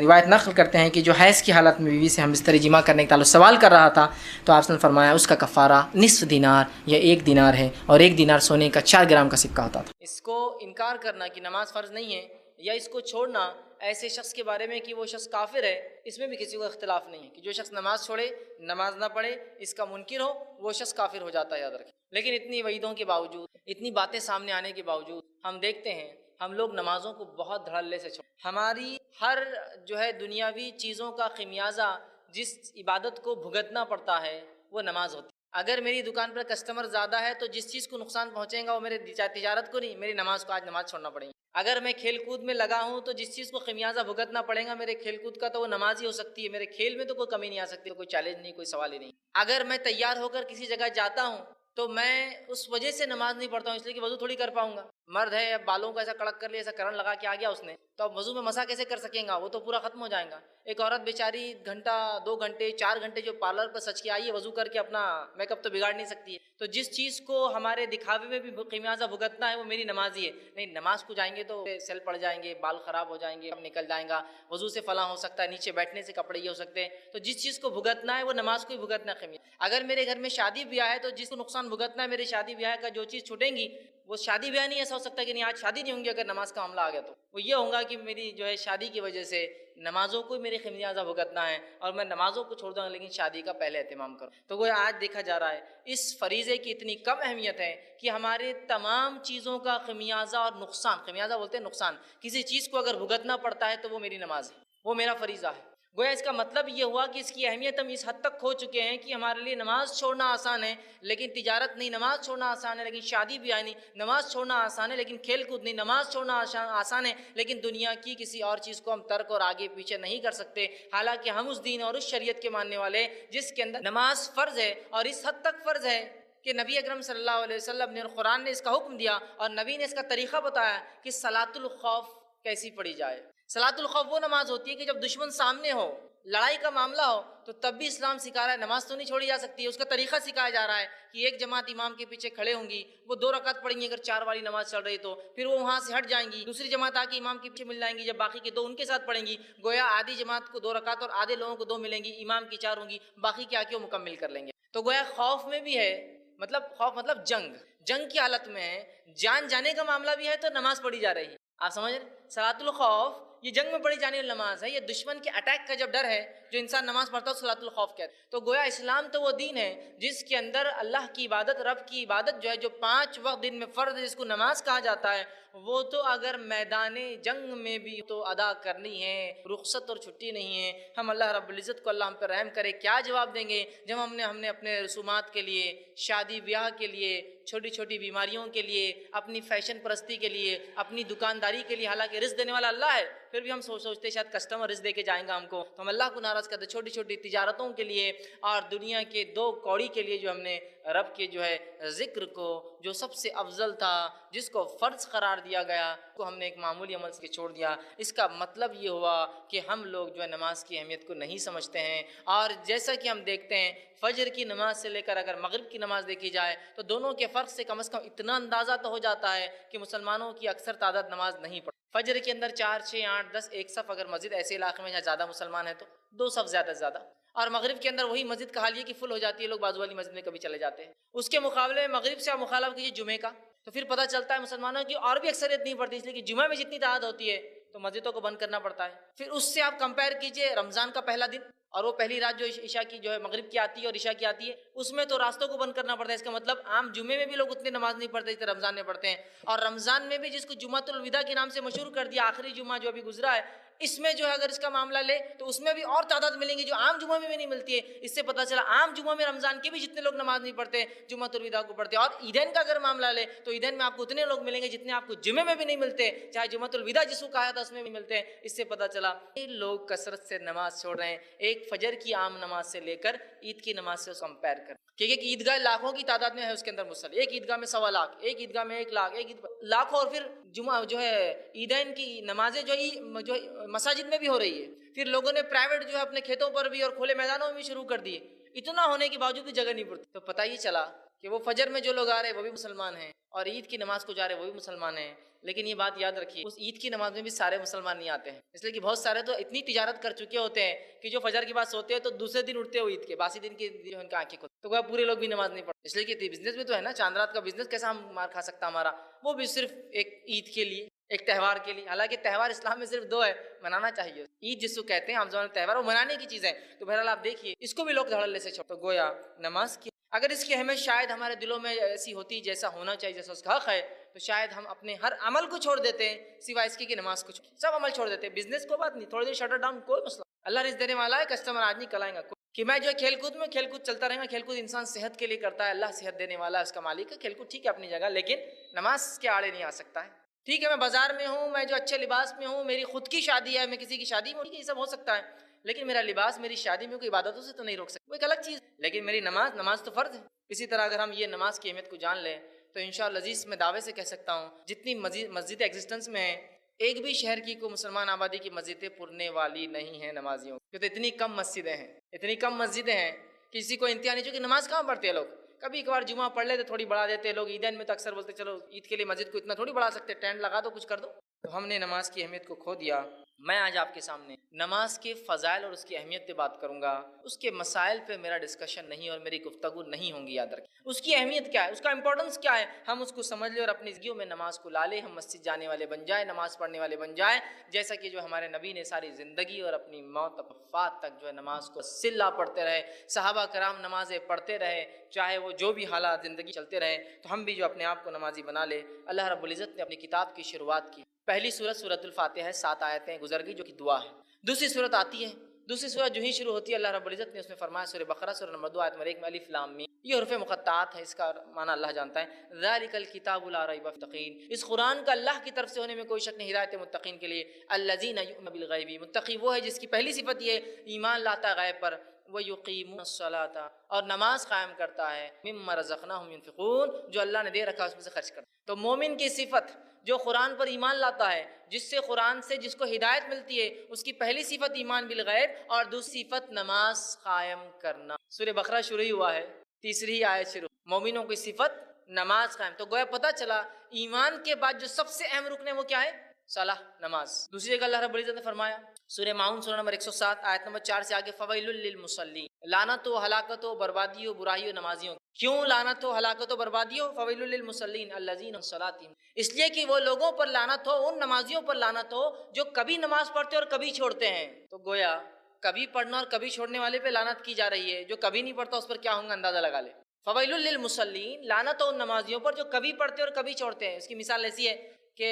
روایت نقل کرتے ہیں کہ جو حیض کی حالت میں بیوی سے ہم بستری جمع کرنے کے تعلق سوال کر رہا تھا، تو آپ نے فرمایا اس کا کفارہ نصف دینار یا 1 دینار ہے، اور 1 دینار سونے کا 4 گرام کا سکہ ہوتا تھا۔ اس کو انکار کرنا کہ نماز فرض نہیں ہے یا اس کو چھوڑنا ایسے شخص کے بارے میں کہ وہ شخص کافر ہے، اس میں بھی کسی کو اختلاف نہیں ہے کہ جو شخص نماز چھوڑے، نماز نہ پڑھے، اس کا منکر ہو، وہ شخص کافر ہو جاتا ہے، یاد رکھیں۔ لیکن اتنی وعیدوں کے باوجود، اتنی باتیں سامنے آنے کے باوجود، ہم دیکھتے ہیں ہم لوگ نمازوں کو بہت دھڑلے سے چھوڑتے، ہماری ہر جو ہے دنیاوی چیزوں کا خمیازہ جس عبادت کو بھگتنا پڑتا ہے وہ نماز ہوتی ہے۔ اگر میری دکان پر کسٹمر زیادہ ہے تو جس چیز کو نقصان پہنچے گا وہ میرے تجارت کو نہیں، میری نماز کو آج نماز چھوڑنا پڑے گی۔ اگر میں کھیل کود میں لگا ہوں تو جس چیز کو خمیازہ بھگتنا پڑے گا میرے کھیل کود کا تو وہ نماز ہی ہو سکتی ہے، میرے کھیل میں تو کوئی کمی نہیں آ سکتی، کوئی چیلنج نہیں، کوئی سوال ہی نہیں۔ اگر میں تیار ہو کر کسی جگہ جاتا ہوں تو میں اس وجہ سے نماز نہیں پڑھتا ہوں اس لیے کہ وضو تھوڑی کر پاؤں گا، مرد ہے اب بالوں کو ایسا کڑک کر لیا، ایسا کرن لگا کے آ گیا اس نے، تو اب وضو میں مسح کیسے کر سکیں گا، وہ تو پورا ختم ہو جائے گا۔ ایک عورت بیچاری گھنٹہ 2 گھنٹے 4 گھنٹے جو پارلر پر سچ کے آئی ہے، وضو کر کے اپنا میک اپ تو بگاڑ نہیں سکتی ہے۔ تو جس چیز کو ہمارے دکھاوے میں بھی خمیازہ بھگتنا ہے وہ میری نماز ہی ہے۔ نہیں، نماز کو جائیں گے تو سیل پڑ جائیں گے، بال خراب ہو جائیں گے، نکل جائیں گا، وضو سے فلاں ہو سکتا ہے، نیچے بیٹھنے سے کپڑے یہ ہو سکتے ہیں، تو جس چیز کو بھگتنا ہے وہ نماز کو ہی بھگتنا ہے۔ اگر میرے گھر میں شادی بیاہ ہے تو جس کو نقصان بھگتنا ہے میرے شادی بیاہ کا جو چیز چھوٹیں گی، وہ شادی بیاہ نہیں ایسا ہو سکتا کہ نہیں آج شادی نہیں ہوں گی اگر نماز کا معاملہ آ گیا، تو وہ یہ ہوگا کہ میری جو ہے شادی کی وجہ سے نمازوں کو میرے خمیازہ بھگتنا ہے اور میں نمازوں کو چھوڑ دوں گا لیکن شادی کا پہلے اہتمام کروں۔ تو وہ آج دیکھا جا رہا ہے اس فریضے کی اتنی کم اہمیت ہے کہ ہمارے تمام چیزوں کا خمیازہ اور نقصان، خمیازہ بولتے ہیں نقصان، کسی چیز کو اگر بھگتنا پڑتا ہے تو وہ میری نماز ہے، وہ میرا فریضہ ہے۔ گویا اس کا مطلب یہ ہوا کہ اس کی اہمیت ہم اس حد تک کھو چکے ہیں کہ ہمارے لیے نماز چھوڑنا آسان ہے لیکن تجارت نہیں، نماز چھوڑنا آسان ہے لیکن شادی بیاہ نہیں، نماز چھوڑنا آسان ہے لیکن کھیل کود نہیں، نماز چھوڑنا آسان ہے لیکن دنیا کی کسی اور چیز کو ہم ترک اور آگے پیچھے نہیں کر سکتے، حالانکہ ہم اس دین اور اس شریعت کے ماننے والے جس کے اندر نماز فرض ہے، اور اس حد تک فرض ہے کہ نبی اکرم صلی اللہ علیہ وسلم نے اور قرآن نے اس کا حکم دیا اور نبی نے اس کا طریقہ بتایا کہ صلاۃ الخوف کیسی پڑھی جائے۔ صلاۃ الخوف وہ نماز ہوتی ہے کہ جب دشمن سامنے ہو، لڑائی کا معاملہ ہو، تو تب بھی اسلام سکھا رہا ہے نماز تو نہیں چھوڑی جا سکتی ہے، اس کا طریقہ سکھایا جا رہا ہے کہ ایک جماعت امام کے پیچھے کھڑے ہوں گی، وہ 2 رکعت پڑھیں گی اگر 4 والی نماز چل رہی تو، پھر وہ وہاں سے ہٹ جائیں گی، دوسری جماعت آ کے امام کے پیچھے مل جائیں گی، جب باقی کے 2 ان کے ساتھ پڑھیں گی، گویا آدھی جماعت کو 2 رکعت اور آدھے لوگوں کو 2 ملیں گی، امام کی 4 ہوں گی، باقی کے آ کے وہ مکمل کر لیں گے۔ تو گویا خوف میں بھی ہے، مطلب خوف مطلب جنگ کی حالت میں ہے، جان جانے کا معاملہ بھی ہے تو نماز پڑھی جا رہی ہے، آپ سمجھ رہے؟ صلاۃ الخوف یہ جنگ میں پڑھی جانے والی نماز ہے، یہ دشمن کے اٹیک کا جب ڈر ہے جو انسان نماز پڑھتا ہے صلاۃ الخوف کہتے ہیں۔ تو گویا اسلام تو وہ دین ہے جس کے اندر اللہ کی عبادت، رب کی عبادت جو ہے، جو 5 وقت دن میں فرض ہے جس کو نماز کہا جاتا ہے، وہ تو اگر میدان جنگ میں بھی تو ادا کرنی ہے، رخصت اور چھٹی نہیں ہے۔ ہم اللہ رب العزت کو، اللہ ہم پہ رحم کرے، کیا جواب دیں گے جب ہم نے اپنے رسومات کے لیے، شادی بیاہ کے لیے، چھوٹی چھوٹی بیماریوں کے لیے، اپنی فیشن پرستی کے لیے، اپنی دکانداری کے لیے، حالانکہ رزق دینے والا اللہ ہے، پھر بھی ہم سوچتے شاید کسٹمر رزق دے کے جائیں گا ہم کو، تو ہم اللہ کو ناراض کرتے۔ چھوٹی چھوٹی تجارتوں کے لیے اور دنیا کے 2 کوڑی کے لیے جو ہم نے رب کے جو ہے ذکر کو، جو سب سے افضل تھا، جس کو فرض قرار دیا گیا، کو ہم نے ایک معمولی عمل سے چھوڑ دیا۔ اس کا مطلب یہ ہوا کہ ہم لوگ جو ہے نماز کی اہمیت کو نہیں سمجھتے ہیں۔ اور جیسا کہ ہم دیکھتے ہیں فجر کی نماز سے لے کر اگر مغرب کی نماز دیکھی جائے تو دونوں کے فرق سے کم از کم اتنا اندازہ تو ہو جاتا ہے کہ مسلمانوں کی اکثر تعداد نماز نہیں پڑھتی۔ فجر کے اندر 4 6 8 10 ایک صف، اگر مسجد ایسے علاقے میں جہاں زیادہ مسلمان ہیں تو 2 صف زیادہ سے زیادہ، اور مغرب کے اندر وہی مسجد کا حال یہ کہ فل ہو جاتی ہے، لوگ بازو والی مسجد میں کبھی چلے جاتے ہیں۔ اس کے مقابلے میں مغرب سے آپ مخالفت کیجیے جمعے کا، تو پھر پتہ چلتا ہے مسلمانوں کی اور بھی اکثریت نہیں پڑتی، اس لیے کہ جمعہ میں جتنی تعداد ہوتی ہے تو مسجدوں کو بند کرنا پڑتا ہے۔ پھر اس سے آپ کمپیئر کیجئے رمضان کا پہلا دن اور وہ پہلی رات جو عشاء کی جو ہے مغرب کی آتی ہے اور عشاء کی آتی ہے، اس میں تو راستوں کو بند کرنا پڑتا ہے۔ اس کا مطلب عام جمعے میں بھی لوگ اتنی نماز نہیں پڑھتے جتنے رمضان میں پڑھتے ہیں، اور رمضان میں بھی جس کو جمعۃ الوداع کے نام سے مشہور کر دیا، آخری جمعہ جو ابھی گزرا ہے، اس میں جو ہے اگر اس کا معاملہ لے تو اس میں بھی اور تعداد ملیں گی جو عام جمعہ میں بھی نہیں ملتی ہے۔ اس سے پتہ چلا عام جمعہ میں رمضان کے بھی جتنے لوگ نماز نہیں پڑھتے جمعۃ الوداع کو پڑھتے ہیں، اور عیدین کا اگر معاملہ لے تو عیدین میں آپ کو اتنے لوگ ملیں گے جتنے آپ کو جمعے میں بھی نہیں ملتے، چاہے جمعۃ الوداع جس کو کہا تھا اس میں بھی ملتے ہیں۔ اس سے پتہ چلا یہ لوگ کثرت سے نماز چھوڑ رہے ہیں، ایک فجر کی عام نماز سے لے کر عید کی نماز سے کمپیئر کر، کیونکہ ایک عیدگاہ لاکھوں کی تعداد میں ہے، اس کے اندر مصلی، ایک عیدگاہ میں 1.25 لاکھ، ایک عیدگاہ میں 1 لاکھ، ایک لاکھوں، اور پھر جمعہ جو ہے عیدین کی نمازیں جو مساجد میں بھی ہو رہی ہے، پھر لوگوں نے پرائیویٹ جو ہے اپنے کھیتوں پر بھی اور کھلے میدانوں میں بھی شروع کر دیے، اتنا ہونے کے باوجود بھی جگہ نہیں پڑتی۔ تو پتہ یہ چلا کہ وہ فجر میں جو لوگ آ رہے ہیں وہ بھی مسلمان ہیں، اور عید کی نماز کو جا رہے ہیں وہ بھی مسلمان ہیں، لیکن یہ بات یاد رکھیے اس عید کی نماز میں بھی سارے مسلمان نہیں آتے ہیں، اس لیے کہ بہت سارے تو اتنی تجارت کر چکے ہوتے ہیں کہ جو فجر کے بعد سوتے ہیں تو دوسرے دن اٹھتے ہو عید کے باسی دن کی ان کی آنکھیں کھلتی، تو وہ پورے لوگ بھی نماز نہیں پڑھتے، اس لیے کہ بزنس بھی تو ہے نا، چاند رات کا بزنس کیسا ہم مار کھا سکتا ہمارا، وہ بھی صرف ایک عید کے لیے، ایک تہوار کے لیے، حالانکہ تہوار اسلام میں صرف 2 ہے، منانا چاہیے۔ عید جس کو کہتے ہیں عام زبان میں تہوار، وہ منانے کی چیز ہے، تو بہرحال آپ دیکھیے اس کو بھی لوگ دھڑلے سے چھوڑ، تو گویا نماز کی اگر اس کی اہمیت شاید ہمارے دلوں میں ایسی ہوتی جیسا ہونا چاہیے، جیسا اس کا حق ہے، تو شاید ہم اپنے ہر عمل کو چھوڑ دیتے ہیں سوائے اس کی کہ نماز کو سب عمل چھوڑ دیتے ہیں۔ بزنس کو بات نہیں، تھوڑی دیر شٹر ڈاؤن، کوئی مسئلہ، اللہ رزق دینے والا ہے، کسٹمر آج نہیں کل آئیں گا، کہ میں جو ہے کھیل کود میں کھیل کود چلتا رہے گا، کھیل کود انسان صحت کے لیے کرتا ہے، اللہ صحت دینے والا ہے، اس کا مالک ہے، کھیل کود ٹھیک ہے اپنی جگہ، لیکن نماز کے آڑے نہیں آ سکتا ہے۔ ٹھیک ہے میں بازار میں ہوں، میں جو اچھے لباس میں ہوں، میری خود کی شادی ہے، میں کسی کی شادی میں ہوں، یہ سب ہو سکتا ہے، لیکن میرا لباس میری شادی میں کوئی عبادتوں سے تو نہیں روک سکتا، وہ ایک الگ چیز، لیکن میری نماز تو فرض ہے۔ اسی طرح اگر ہم یہ نماز کی اہمیت کو جان لیں تو انشاءاللہ عزیز میں دعوے سے کہہ سکتا ہوں جتنی مسجد ایگزسٹنس میں ہیں، ایک بھی شہر کی کوئی مسلمان آبادی کی مسجدیں پرنے والی نہیں ہیں نمازیوں کی، تو اتنی کم مسجدیں ہیں، اتنی کم مسجدیں ہیں، کسی کو انتہا نہیں، چونکہ نماز کہاں پڑھتے ہیں لوگ، کبھی کبھار جمعہ پڑھ لیتے تھوڑی بڑھا دیتے لوگ، عیدین میں تو اکثر بولتے چلو عید کے لیے مسجد کو اتنا تھوڑی بڑھا سکتے، ٹینٹ لگا دو، کچھ کر دو، تو ہم نے نماز کی اہمیت کو کھو دیا۔ میں آج آپ کے سامنے نماز کے فضائل اور اس کی اہمیت پہ بات کروں گا، اس کے مسائل پہ میرا ڈسکشن نہیں اور میری گفتگو نہیں ہوں گی، یاد رکھیں اس کی اہمیت کیا ہے، اس کا امپورٹنس کیا ہے، ہم اس کو سمجھ لیں اور اپنی زندگیوں میں نماز کو لا لیں، ہم مسجد جانے والے بن جائیں، نماز پڑھنے والے بن جائیں، جیسا کہ جو ہمارے نبی نے ساری زندگی اور اپنی موت وفات تک جو ہے نماز کو سلہ پڑھتے رہے، صحابہ کرام نمازیں پڑھتے رہے، چاہے وہ جو بھی حالات زندگی چلتے رہے، تو ہم بھی جو اپنے آپ کو نمازی بنا لے۔ اللہ رب العزت نے اپنی کتاب کی شروعات کی، پہلی سورت سورۃ الفاتحہ ہے، 7 آیتیں گزر گئی جو کہ دعا ہے، دوسری سورت آتی ہے، دوسری سورت جو ہی شروع ہوتی ہے اللہ رب العزت نے اس میں فرمایا، سورہ بقرہ سورہ نمبر 2 آیت نمبر 1 میں الف لام میم، یہ حروف مقطعات ہے، اس کا معنی اللہ جانتا ہے، ذالک الکتاب لا ریب فیہ للمتقین، اس قرآن کا اللہ کی طرف سے ہونے میں کوئی شک نہیں، ہدایت متقین کے لیے، الذین یؤمنون بالغیب، متقی وہ ہے جس کی پہلی صفت یہ ہے ایمان لاتا ہے غیب پر، وَيُقِيمُونَ الصَّلَاةَ اور نماز قائم کرتا ہے، مِمَّا رَزَقْنَاهُمْ يُنْفِقُونَ جو اللہ نے دے رکھا اس میں سے خرچ کرتا ہے۔ تو مومن کی صفت جو قرآن پر ایمان لاتا ہے، جس سے قرآن سے جس کو ہدایت ملتی ہے، اس کی پہلی صفت ایمان بالغیب اور دوسری صفت نماز قائم کرنا۔ سورہ بقرہ شروع ہی ہوا ہے، تیسری ہی آیت شروع، مومنوں کی صفت نماز قائم، تو گویا پتہ چلا ایمان کے بعد جو سب سے اہم رکن ہے وہ کیا ہے؟ صلاح، نماز۔ دوسری جگہ اللہ رب العزت نے فرمایا سورہ ماؤن سورہ نمبر 107 آیت نمبر 4 سے آگے، فویل للمصلین، لعنت ہو، ہلاکت ہو، بربادی ہو، برائی ہو نمازیوں کی۔ کیوں لعنت ہو، ہلاکت ہو، بربادی ہو؟ فویل للمصلین الذین عن صلاتہم، اس لیے کہ وہ لوگوں پر لعنت ہو، ان نمازیوں پر لعنت ہو جو کبھی نماز پڑھتے اور کبھی چھوڑتے ہیں۔ تو گویا کبھی پڑھنا اور کبھی چھوڑنے والے پہ لعنت کی جا رہی ہے، جو کبھی نہیں پڑھتا اس پر کیا ہوں گا اندازہ لگا لے۔ فویل للمصلین، لعنت ہو ان نمازیوں پر جو کبھی پڑھتے اور کبھی چھوڑتے ہیں۔ اس کی مثال ایسی ہے کہ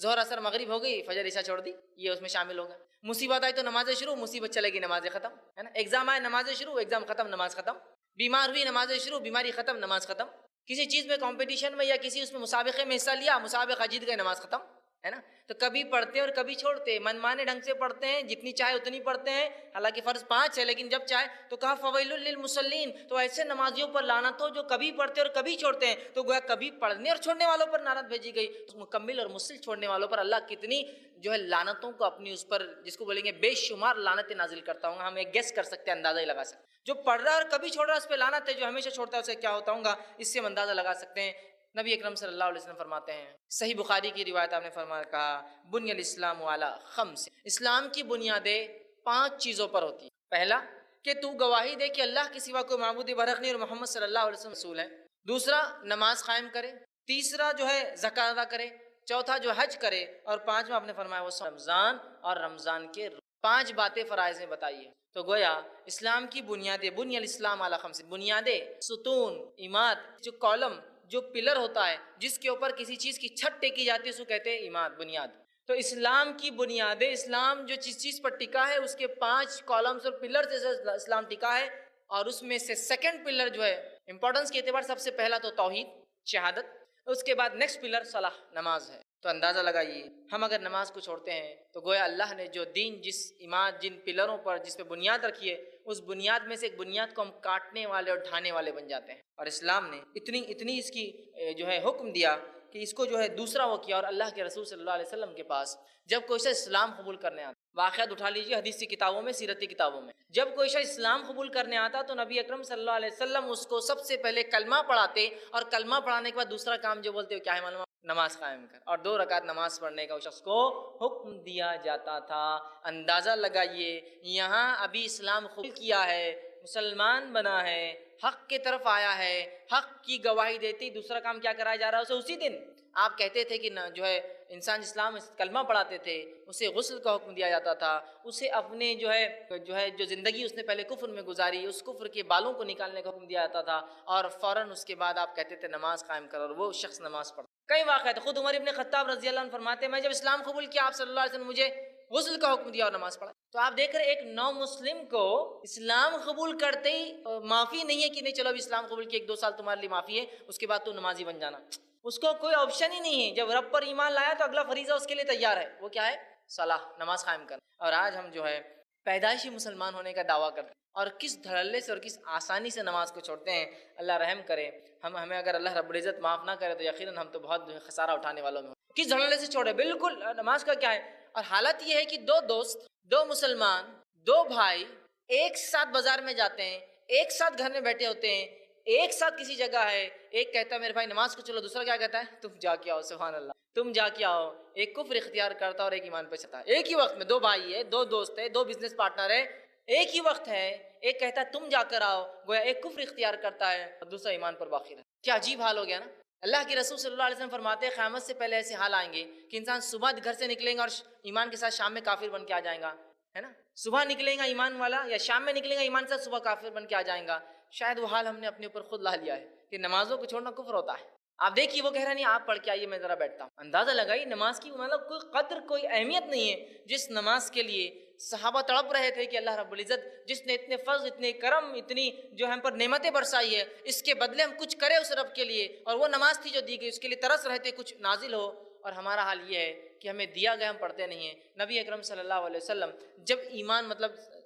ظہر اثر مغرب ہو گئی، فجر عشاء چھوڑ دی، یہ اس میں شامل ہوگا۔ مصیبت آئی تو نمازیں شروع، مصیبت چلے گی نمازیں ختم، ہے نا۔ ایگزام آئے نمازیں شروع، ایگزام ختم، نماز ختم۔ بیمار ہوئی نمازیں شروع، بیماری ختم، نماز ختم۔ کسی چیز میں کمپٹیشن میں یا کسی اس میں مسابقے میں حصہ لیا، مسابقہ جیت گئے، نماز ختم، ہے نا۔ تو کبھی پڑھتے اور کبھی چھوڑتے، من مانے ڈھنگ سے پڑھتے ہیں، جتنی چاہے اتنی پڑھتے ہیں، حالانکہ فرض 5 ہے، لیکن جب چاہے تو کہا فویل للمصلین، تو ایسے نمازیوں پر لعنت ہو جو کبھی پڑھتے اور کبھی چھوڑتے ہیں۔ تو گویا کبھی پڑھنے اور چھوڑنے والوں پر لعنت بھیجی گئی، مکمل اور مسل چھوڑنے والوں پر اللہ کتنی جو ہے لعنتوں کو اپنی اس پر، جس کو بولیں گے بے شمار لعنتیں نازل کرتا ہوں گا۔ ہم ایک گیس کر سکتے ہیں، اندازہ ہی لگا سکتے ہیں۔ جو پڑھ رہا ہے اور کبھی چھوڑ رہا ہے اس پہ لعنت ہے، جو ہمیشہ چھوڑتا ہے اسے کیا ہوتا ہوں گا، اس سے ہم اندازہ لگا سکتے ہیں۔ نبی اکرم صلی اللہ علیہ وسلم فرماتے ہیں، صحیح بخاری کی روایت، آپ نے فرمایا، کہا بنی الاسلام علی خمس، اسلام کی بنیادیں 5 چیزوں پر ہوتی ہیں۔ پہلا کہ تو گواہی دے کہ اللہ کے سوا کوئی معبود برحق نہیں اور محمد صلی اللہ علیہ وسلم رسول ہے۔ دوسرا نماز قائم کرے۔ تیسرا جو ہے زکوٰۃ ادا کرے۔ چوتھا جو حج کرے۔ اور 5واں آپ نے فرمایا وہ رمضان، اور رمضان کے 5 باتیں فرائض میں بتائیے۔ تو گویا اسلام کی بنیادیں، بنی الاسلام علی خمس، بنیادیں، ستون، عماد، جو کالم، جو پلر ہوتا ہے جس کے اوپر کسی چیز کی چھت ٹیکی جاتی ہے اس کو کہتے ہیں عماد، بنیاد۔ تو اسلام کی بنیادیں، اسلام جو جس چیز پر ٹکا ہے اس کے 5 کالمز اور پلر سے اسلام ٹکا ہے، اور اس میں سے سیکنڈ پلر جو ہے امپورٹنس کے اعتبار سب سے پہلا تو توحید، شہادت، اس کے بعد نیکسٹ پلر صلاح، نماز ہے۔ تو اندازہ لگائیے ہم اگر نماز کو چھوڑتے ہیں تو گویا اللہ نے جو دین، جس عماد، جن پلروں پر، جس پہ بنیاد رکھی ہے، اس بنیاد میں سے ایک بنیاد کو ہم کاٹنے والے اور ڈھانے والے بن جاتے ہیں۔ اور اسلام نے اتنی اس کی جو ہے حکم دیا کہ اس کو جو ہے دوسرا وہ کیا۔ اور اللہ کے رسول صلی اللہ علیہ وسلم کے پاس جب کوئی شخص اسلام قبول کرنے آتا، واقعات اٹھا لیجیے حدیثی کتابوں میں، سیرتی کتابوں میں، جب کوئی شخص اسلام قبول کرنے آتا تو نبی اکرم صلی اللہ علیہ وسلم اس کو سب سے پہلے کلمہ پڑھاتے، اور کلمہ پڑھانے کے بعد دوسرا کام جو بولتے ہو کیا ہے معلوم؟ نماز قائم کر، اور 2 رکعت نماز پڑھنے کا اس شخص کو حکم دیا جاتا تھا۔ اندازہ لگائیے یہاں ابھی اسلام قبول کیا ہے، مسلمان بنا ہے، حق کی طرف آیا ہے، حق کی گواہی دیتی، دوسرا کام کیا کرایا جا رہا ہے اسے؟ اسی دن آپ کہتے تھے کہ جو ہے انسان اسلام کلمہ پڑھاتے تھے، اسے غسل کا حکم دیا جاتا تھا، اسے اپنے جو زندگی اس نے پہلے کفر میں گزاری، اس کفر کے بالوں کو نکالنے کا حکم دیا جاتا تھا، اور فوراً اس کے بعد آپ کہتے تھے نماز قائم کرو، اور وہ شخص نماز پڑھتا۔ کئی واقعات، خود عمر ابن خطاب رضی اللہ عنہ فرماتے ہیں، میں جب اسلام قبول کیا آپ صلی اللہ علیہ وسلم مجھے غسل کا حکم دیا اور نماز پڑھا۔ تو آپ دیکھ رہے ایک نو مسلم کو اسلام قبول کرتے ہی معافی نہیں ہے کہ نہیں چلو اب اسلام قبول کیا 1-2 سال تمہارے لیے معافی ہے، اس کے بعد تو نمازی بن جانا، اس کو کوئی آپشن ہی نہیں ہے۔ جب رب پر ایمان لایا تو اگلا فریضہ اس کے لیے تیار ہے، وہ کیا ہے؟ صلاح، نماز قائم کرنا۔ اور آج ہم جو ہے پیدائشی مسلمان ہونے کا دعویٰ کرتے ہیں، اور کس دھڑلے سے اور کس آسانی سے نماز کو چھوڑتے ہیں۔ اللہ رحم کرے، ہمیں اگر اللہ رب العزت معاف نہ کرے تو یقیناً ہم تو بہت خسارہ اٹھانے والوں میں ہوں۔ کس دھڑلے سے چھوڑے، بالکل نماز کا کیا ہے۔ اور حالت یہ ہے کہ 2 دوست، 2 مسلمان، 2 بھائی ایک ساتھ بازار میں جاتے ہیں، ایک ساتھ گھر میں بیٹھے ہوتے ہیں، ایک ساتھ کسی جگہ ہے، ایک کہتا ہے میرے بھائی نماز کو چلو، دوسرا کیا کہتا ہے؟ تم جا کے آؤ، سبحان اللہ، تم جا کے آؤ۔ ایک کفر اختیار کرتا اور ایک ایمان پہ چلتا ہے۔ ایک ہی وقت میں 2 بھائی ہے، 2 دوست ہے، 2 بزنس پارٹنر ہے، ایک ہی وقت ہے، ایک کہتا ہے تم جا کر آؤ، گویا ایک کفر اختیار کرتا ہے اور دوسرا ایمان پر باقی رہتا ہے۔ کیا عجیب حال ہو گیا نا۔ اللہ کے رسول صلی اللہ علیہ وسلم فرماتے ہیں قیامت سے پہلے ایسے حال آئیں گے کہ انسان صبح گھر سے نکلیں گا اور ایمان کے ساتھ شام میں کافر بن کے آ جائیں گا، ہے نا۔ صبح نکلیں گا ایمان والا، یا شام میں نکلیں گا ایمان کے ساتھ، صبح کافر بن کے آ جائیں گا۔ شاید وہ حال ہم نے اپنے اوپر خود لا لیا ہے کہ نمازوں کو چھوڑنا کفر ہوتا ہے۔ آپ دیکھیے وہ کہہ رہا نہیں آپ پڑھ کے آئیے میں ذرا بیٹھتا ہوں۔ اندازہ لگائیے نماز کی مطلب کوئی قدر، کوئی اہمیت نہیں ہے، جس نماز کے لیے صحابہ تڑپ رہے تھے کہ اللہ رب العزت جس نے اتنے فضل، اتنے کرم، اتنی جو ہم پر نعمتیں برسائی ہے، اس کے بدلے ہم کچھ کرے اس رب کے لیے، اور وہ نماز تھی جو دی گئی، اس کے لیے ترس رہے تھے کچھ نازل ہو۔ اور ہمارا حال یہ ہے کہ ہمیں دیا گیا ہم پڑھتے نہیں ہیں۔ نبی اکرم صلی اللہ علیہ وسلم جب ایمان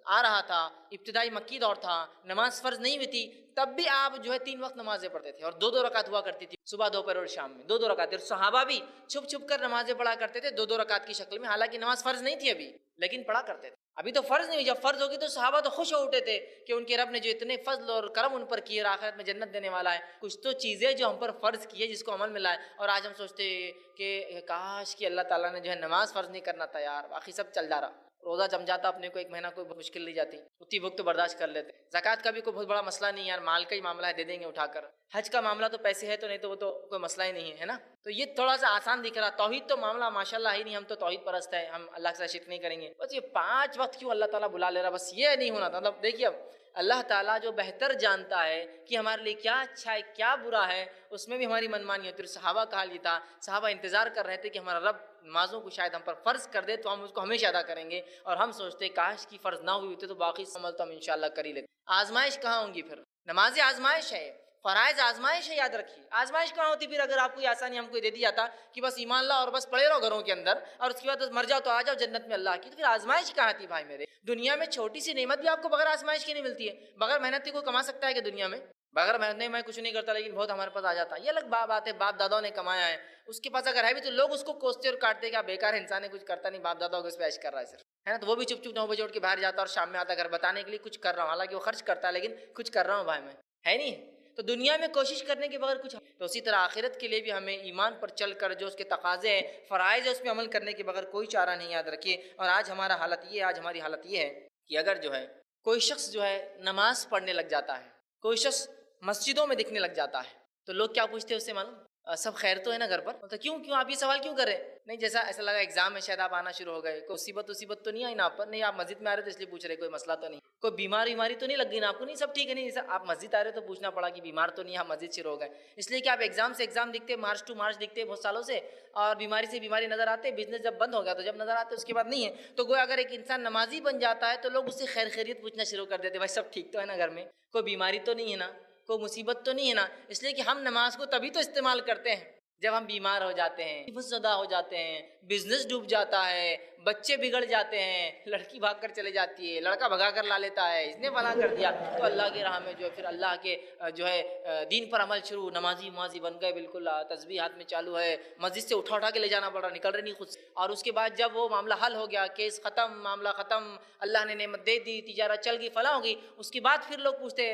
آ رہا تھا، ابتدائی مکی دور تھا، نماز فرض نہیں ہوئی تھی، تب بھی آپ جو ہے 3 وقت نمازیں پڑھتے تھے، اور 2 رکعت ہوا کرتی تھی، صبح، دوپہر اور شام میں 2 رکعت۔ اور صحابہ بھی چھپ چھپ کر نمازیں پڑھا کرتے تھے 2 رکعت کی شکل میں، حالانکہ نماز فرض نہیں تھی ابھی، لیکن پڑھا کرتے تھے۔ ابھی تو فرض نہیں ہوئی، جب فرض ہوگی تو صحابہ تو خوش ہو اٹھے تھے کہ ان کے رب نے جو اتنے فضل اور کرم ان پر کیے اور آخرت میں جنت دینے والا ہے، کچھ تو چیزیں جو ہم پر فرض کی ہے جس کو عمل میں لائے۔ اور آج ہم سوچتے کہ کاش کہ اللہ تعالیٰ نے جو ہے نماز فرض نہیں کرنا تھا یار، باقی سب چل جا رہا۔ روزہ جم جاتا اپنے کو 1 مہینہ کوئی مشکل نہیں جاتی، اتنی بھوک تو برداشت کر لیتے۔ زکوٰۃ کا بھی کوئی بہت بڑا مسئلہ نہیں ہے یار، مال کا ہی معاملہ ہے، دے دیں گے اٹھا کر۔ حج کا معاملہ تو پیسے ہے تو نہیں تو وہ تو کوئی مسئلہ ہی نہیں ہے نا۔ تو یہ تھوڑا سا آسان دکھ رہا، توحید تو معاملہ ماشاءاللہ ہی نہیں، ہم تو توحید پرست ہے، ہم اللہ کے ساتھ شرک نہیں کریں گے۔ بس یہ 5 وقت کیوں اللہ تعالیٰ بلا لے رہا، بس یہ نہیں ہونا تھا۔ مطلب دیکھیے اب اللہ تعالیٰ جو بہتر جانتا ہے کہ ہمارے لیے کیا اچھا ہے کیا برا ہے، اس میں بھی ہماری منمانی ہوتی ہے۔ صحابہ کا حال یہ تھا، صحابہ انتظار کر رہے تھے کہ ہمارا رب نمازوں کو شاید ہم پر فرض کر دے تو ہم اس کو ہمیشہ ادا کریں گے، اور ہم سوچتے کاش کی فرض نہ ہوئی ہوتی تو باقی عمل تو ہم انشاءاللہ کر ہی لیتے۔ آزمائش کہاں ہوں گی پھر؟ نماز آزمائش ہے، فرائض آزمائش ہے، یاد رکھیے۔ آزمائش کہاں ہوتی پھر اگر آپ کو یہ آسانی ہم کو دے دی جاتا کہ بس ایمان لا اور بس پڑے رہو گھروں کے اندر اور اس کے بعد بس مر جاؤ تو آ جاؤ جنت میں اللہ کی، تو پھر آزمائش کہاں تھی بھائی میرے؟ دنیا میں چھوٹی سی نعمت بھی آپ کو بغیر آزمائش کی نہیں ملتی ہے۔ بغیر محنت کے کوئی کما سکتا ہے کہ دنیا میں؟ بغیر محنت نہیں، میں کچھ نہیں کرتا لیکن بہت ہمارے پاس آ جاتا ہے، یہ الگ بات ہے، باپ داداؤں نے کمایا ہے، اس کے پاس اگر ہے بھی تو لوگ اس کو کوستے اور کاٹتے کہ بیکار انسان ہے، کچھ کرتا نہیں، باپ داداؤں کو اس پہ عیش کر رہا ہے صرف، ہے نا؟ تو وہ بھی چپ چپ 9 بجے اٹھ کے باہر جاتا اور شام میں آتا گھر بتانے کے لیے کچھ کر رہا ہوں، حالانکہ وہ خرچ کرتا ہے لیکن کچھ کر رہا ہوں بھائی میں، ہے نہیں؟ تو دنیا میں کوشش کرنے کے بغیر کچھ، تو اسی طرح آخرت کے لیے بھی ہمیں ایمان پر چل کر جو اس کے تقاضے ہیں، فرائض ہے، اس پہ عمل کرنے کے بغیر کوئی چارہ نہیں، یاد رکھیے۔ اور آج ہمارا حالت یہ ہے، آج ہماری حالت یہ ہے کہ اگر جو ہے کوئی شخص جو ہے نماز پڑھنے لگ جاتا ہے، کوئی شخص مسجدوں میں دکھنے لگ جاتا ہے، تو لوگ کیا پوچھتے ہیں اس سے معلوم؟ سب خیر تو ہے نا گھر پر؟ تو کیوں آپ یہ سوال کیوں کر رہے ہیں؟ نہیں جیسا ایسا لگا ایگزام ہے شاید آپ آنا شروع ہو گئے، کوئی مصیبت تو نہیں آئی نا آپ پر؟ نہیں آپ مسجد میں آ رہے تو اس لیے پوچھ رہے، کوئی مسئلہ تو نہیں، کوئی بیماری تو نہیں لگ گئی نا آپ کو؟ نہیں سب ٹھیک ہے، نہیں جیسا آپ مسجد آ رہے تو پوچھنا پڑا کہ بیمار تو نہیں، آپ مسجد شروع ہو گئے، اس لیے کہ آپ ایگزام سے ایگزام دکھتے، مارچ ٹو مارچ دکھتے بہت سالوں سے، اور بیماری سے بیماری نظر آتے، بزنس جب بند ہو گیا تو جب نظر آتے اس کے بعد نہیں ہے، تو گویا اگر ایک انسان نمازی بن جاتا ہے تو لوگ اس سے خیر خیریت پوچھنا شروع کر دیتے، بھائی سب ٹھیک تو ہے نا گھر میں؟ کوئی بیماری تو نہیں ہے نا؟ کوئی مصیبت تو نہیں ہے نا؟ اس لیے کہ ہم نماز کو تبھی تو استعمال کرتے ہیں جب ہم بیمار ہو جاتے ہیں، بہت زیادہ ہو جاتے ہیں، بزنس ڈوب جاتا ہے، بچے بگڑ جاتے ہیں، لڑکی بھاگ کر چلے جاتی ہے، لڑکا بھگا کر لا لیتا ہے، اس نے فلاں کر دیا، تو اللہ کی راہ میں جو ہے پھر اللہ کے جو ہے دین پر عمل شروع، نمازی بن گئے بالکل، تسبیح ہاتھ میں چالو ہے، مسجد سے اٹھا کے لے جانا پڑ رہا، نکل رہے نہیں خود سے، اور اس کے بعد جب وہ معاملہ حل ہو گیا، کیس ختم، معاملہ ختم، اللہ نے نعمت دے دی، تجارت چل گئی، فلاں ہو گئی، اس کے بعد پھر لوگ پوچھتے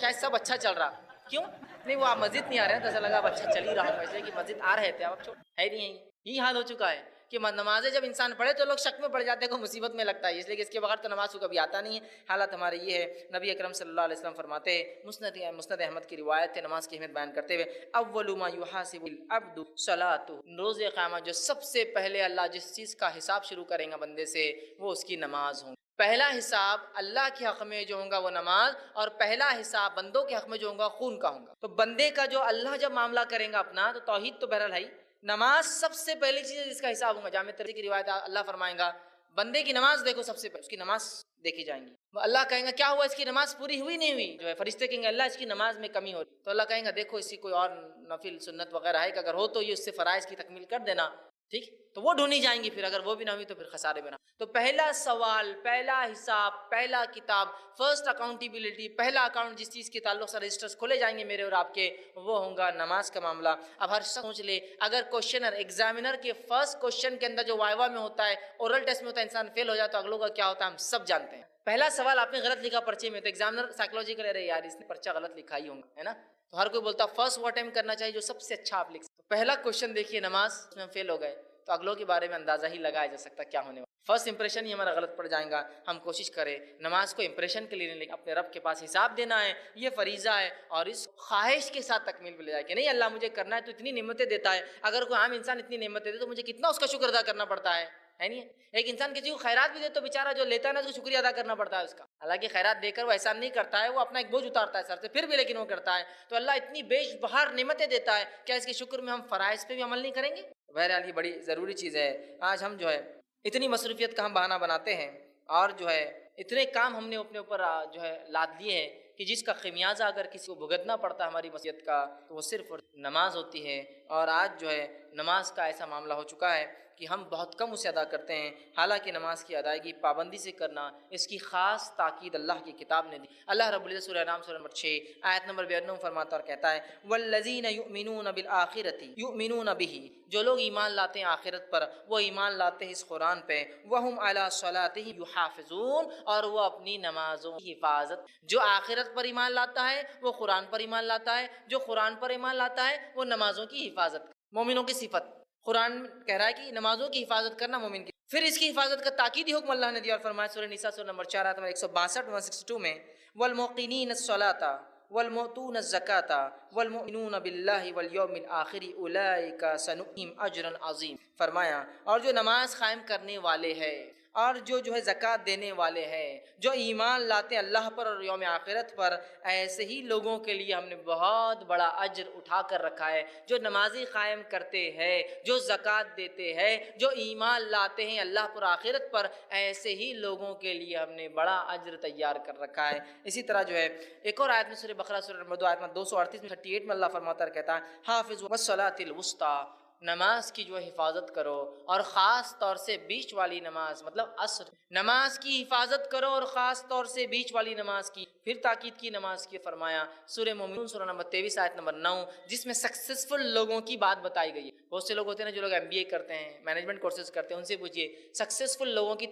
شاید سب اچھا چل رہا، کیوں؟ نہیں وہ آپ مسجد نہیں آ رہے ہیں تو ایسا لگا اب اچھا چل ہی رہا ہوں، اس لیے کہ مسجد آ رہے تھے اب ہے نہیں، یہی حال ہو چکا ہے کہ نمازیں جب انسان پڑھے تو لوگ شک میں پڑ جاتے ہیں، کوئی مصیبت میں لگتا ہے، اس لیے کہ اس کے بغیر تو نماز کو کبھی آتا نہیں ہے۔ حالت ہمارے یہ ہے، نبی اکرم صلی اللہ علیہ وسلم فرماتے ہیں، مسند احمد کی روایت ہے نماز کی اہمیت بیان کرتے ہوئے، اول ما یحاسب العبد صلاۃ، روز قیامت جو سب سے پہلے اللہ جس چیز کا حساب شروع کریں گا بندے سے وہ اس کی نماز ہوں۔ پہلا حساب اللہ کے حق میں جو ہوگا وہ نماز، اور پہلا حساب بندوں کے حق میں جو ہوگا خون کا ہوگا۔ تو بندے کا جو اللہ جب معاملہ کریں گا اپنا، تو توحید تو بہرحال ہے، نماز سب سے پہلی چیز ہے جس کا حساب ہوگا۔ جامع ترمذی کی روایت اللہ فرمائیں گا بندے کی نماز دیکھو، سب سے پہلے اس کی نماز دیکھی جائیں گی، اللہ کہیں گا کیا ہوا اس کی نماز پوری ہوئی نہیں ہوئی، جو ہے فرشتے کہیں گے اللہ اس کی نماز میں کمی ہو رہی، تو اللہ کہیں گا دیکھو اس کی کوئی اور نفل سنت وغیرہ ہے کہ اگر ہو تو یہ اس سے فرائض کی تکمیل کر دینا، ٹھیک، تو وہ ڈھونڈی جائیں گی، پھر اگر وہ بھی نہ ہوئی تو پھر خسارے میں نہ۔ تو پہلا سوال، پہلا حساب، پہلا کتاب، فرسٹ اکاؤنٹیبلٹی، پہلا اکاؤنٹ جس چیز کے تعلق سے رجسٹرز کھولے جائیں گے میرے اور آپ کے، وہ ہوگا نماز کا معاملہ۔ اب ہر شخص سوچ لے، اگر کوشچنر ایگزامینر کے فرسٹ کوشچن کے اندر جو وائوا میں ہوتا ہے، اورل ٹیسٹ میں ہوتا ہے، انسان فیل ہو جائے تو اگلوں کا کیا ہوتا ہے ہم سب جانتے ہیں۔ پہلا سوال آپ نے غلط لکھا پرچے میں تو ایگزامینر سائیکولوجی کا لے رہے یار اس نے پرچہ غلط لکھا ہی ہوگا، ہے نا؟ تو ہر کوئی بولتا فرسٹ وہ اٹیمپٹ کرنا چاہیے جو سب سے اچھا آپ لکھ سکتے۔ پہلا کوشچن دیکھیے نماز میں ہم فیل ہو گئے تو اگلوں کے بارے میں اندازہ ہی لگایا جا سکتا کیا ہونے والا، فرسٹ امپریشن ہی ہمارا غلط پڑ جائے گا۔ ہم کوشش کریں نماز کو امپریشن کے لیے نہیں، اپنے رب کے پاس حساب دینا ہے، یہ فریضہ ہے، اور اس خواہش کے ساتھ تکمیل پہ لے جائے کہ نہیں اللہ مجھے کرنا ہے، تو اتنی نعمتیں دیتا ہے، اگر کوئی عام انسان اتنی نعمتیں دے تو مجھے کتنا اس کا شکر ادا کرنا پڑتا ہے نہیں؟ ایک انسان کسی کو خیرات بھی دے تو بیچارہ جو لیتا ہے نا اس کو شکریہ ادا کرنا پڑتا ہے اس کا، حالانکہ خیرات دے کر وہ احسان نہیں کرتا ہے، وہ اپنا ایک بوجھ اتارتا ہے سر سے، پھر بھی لیکن وہ کرتا ہے، تو اللہ اتنی بیش بہار نعمتیں دیتا ہے، کیا اس کے شکر میں ہم فرائض پہ بھی عمل نہیں کریں گے؟ بہرحال یہ بڑی ضروری چیز ہے۔ آج ہم جو ہے اتنی مصروفیت کا ہم بہانہ بناتے ہیں، اور جو ہے اتنے کام ہم نے اپنے اوپر جو ہے لاد لیے ہیں کہ جس کا خمیازہ اگر کسی کو بھگتنا پڑتا ہے ہماری مسیحت کا تو وہ صرف نماز ہوتی ہے، اور آج جو ہے نماز کا ایسا معاملہ ہو چکا ہے کہ ہم بہت کم اسے ادا کرتے ہیں، حالانکہ نماز کی ادائیگی پابندی سے کرنا اس کی خاص تاکید اللہ کی کتاب نے دی۔ اللہ رب العزت سورہ نام سورہ نمبر 6 آیت نمبر 92 فرماتا اور کہتا ہے والذین یؤمنون بالآخرۃ یؤمنون بہ، جو لوگ ایمان لاتے ہیں آخرت پر وہ ایمان لاتے ہیں اس قرآن پہ، وہم علی صلاتہم یحافظون، اور وہ اپنی نمازوں کی حفاظت، جو آخرت پر ایمان لاتا ہے وہ قرآن پر ایمان لاتا ہے، جو قرآن پر ایمان لاتا ہے وہ نمازوں کی حفاظت۔ مومنوں کی صفت قرآن کہہ رہا ہے کہ نمازوں کی حفاظت کرنا مومن کی، پھر اس کی حفاظت کا تاکیدی حکم اللہ نے دیا اور فرمایا سورہ نساء سورہ نمبر 4 آیت نمبر 162 162 میں والموقنین الصلاۃ والمؤتون الزکاۃ والمؤمنون باللہ والیوم الآخر اولئک سنؤتیہم اجرا عظیم، فرمایا اور جو نماز قائم کرنے والے ہیں اور جو ہے زکوٰۃ دینے والے ہیں، جو ایمان لاتے ہیں اللہ پر اور یوم آخرت پر، ایسے ہی لوگوں کے لیے ہم نے بہت بڑا اجر اٹھا کر رکھا ہے۔ جو نمازی قائم کرتے ہیں، جو زکوٰۃ دیتے ہیں، جو ایمان لاتے ہیں اللہ پر آخرت پر، ایسے ہی لوگوں کے لیے ہم نے بڑا اجر تیار کر رکھا ہے۔ اسی طرح جو ہے ایک اور آیت میں سورہ بقرہ سورہ نمبر 2 آیت میں 238 میں 38 میں اللہ فرماتا ہے، کہتا ہے حافظ والصلاۃ الوسطیٰ، نماز کی جو ہے حفاظت کرو، اور خاص طور سے بیچ والی نماز مطلب عصر نماز کی حفاظت کرو، اور خاص طور سے بیچ والی نماز کی۔ پھر تاکید کی نماز کی، فرمایا سورہ مومنون سورہ نمبر 23 آیت نمبر 9، جس میں سکسیسفل لوگوں کی بات بتائی گئی ہے۔ بہت سے لوگ ہوتے ہیں نا جو لوگ MBA کرتے ہیں، مینجمنٹ کورسز کرتے ہیں، ان سے پوچھیے سکسیسفل لوگوں کی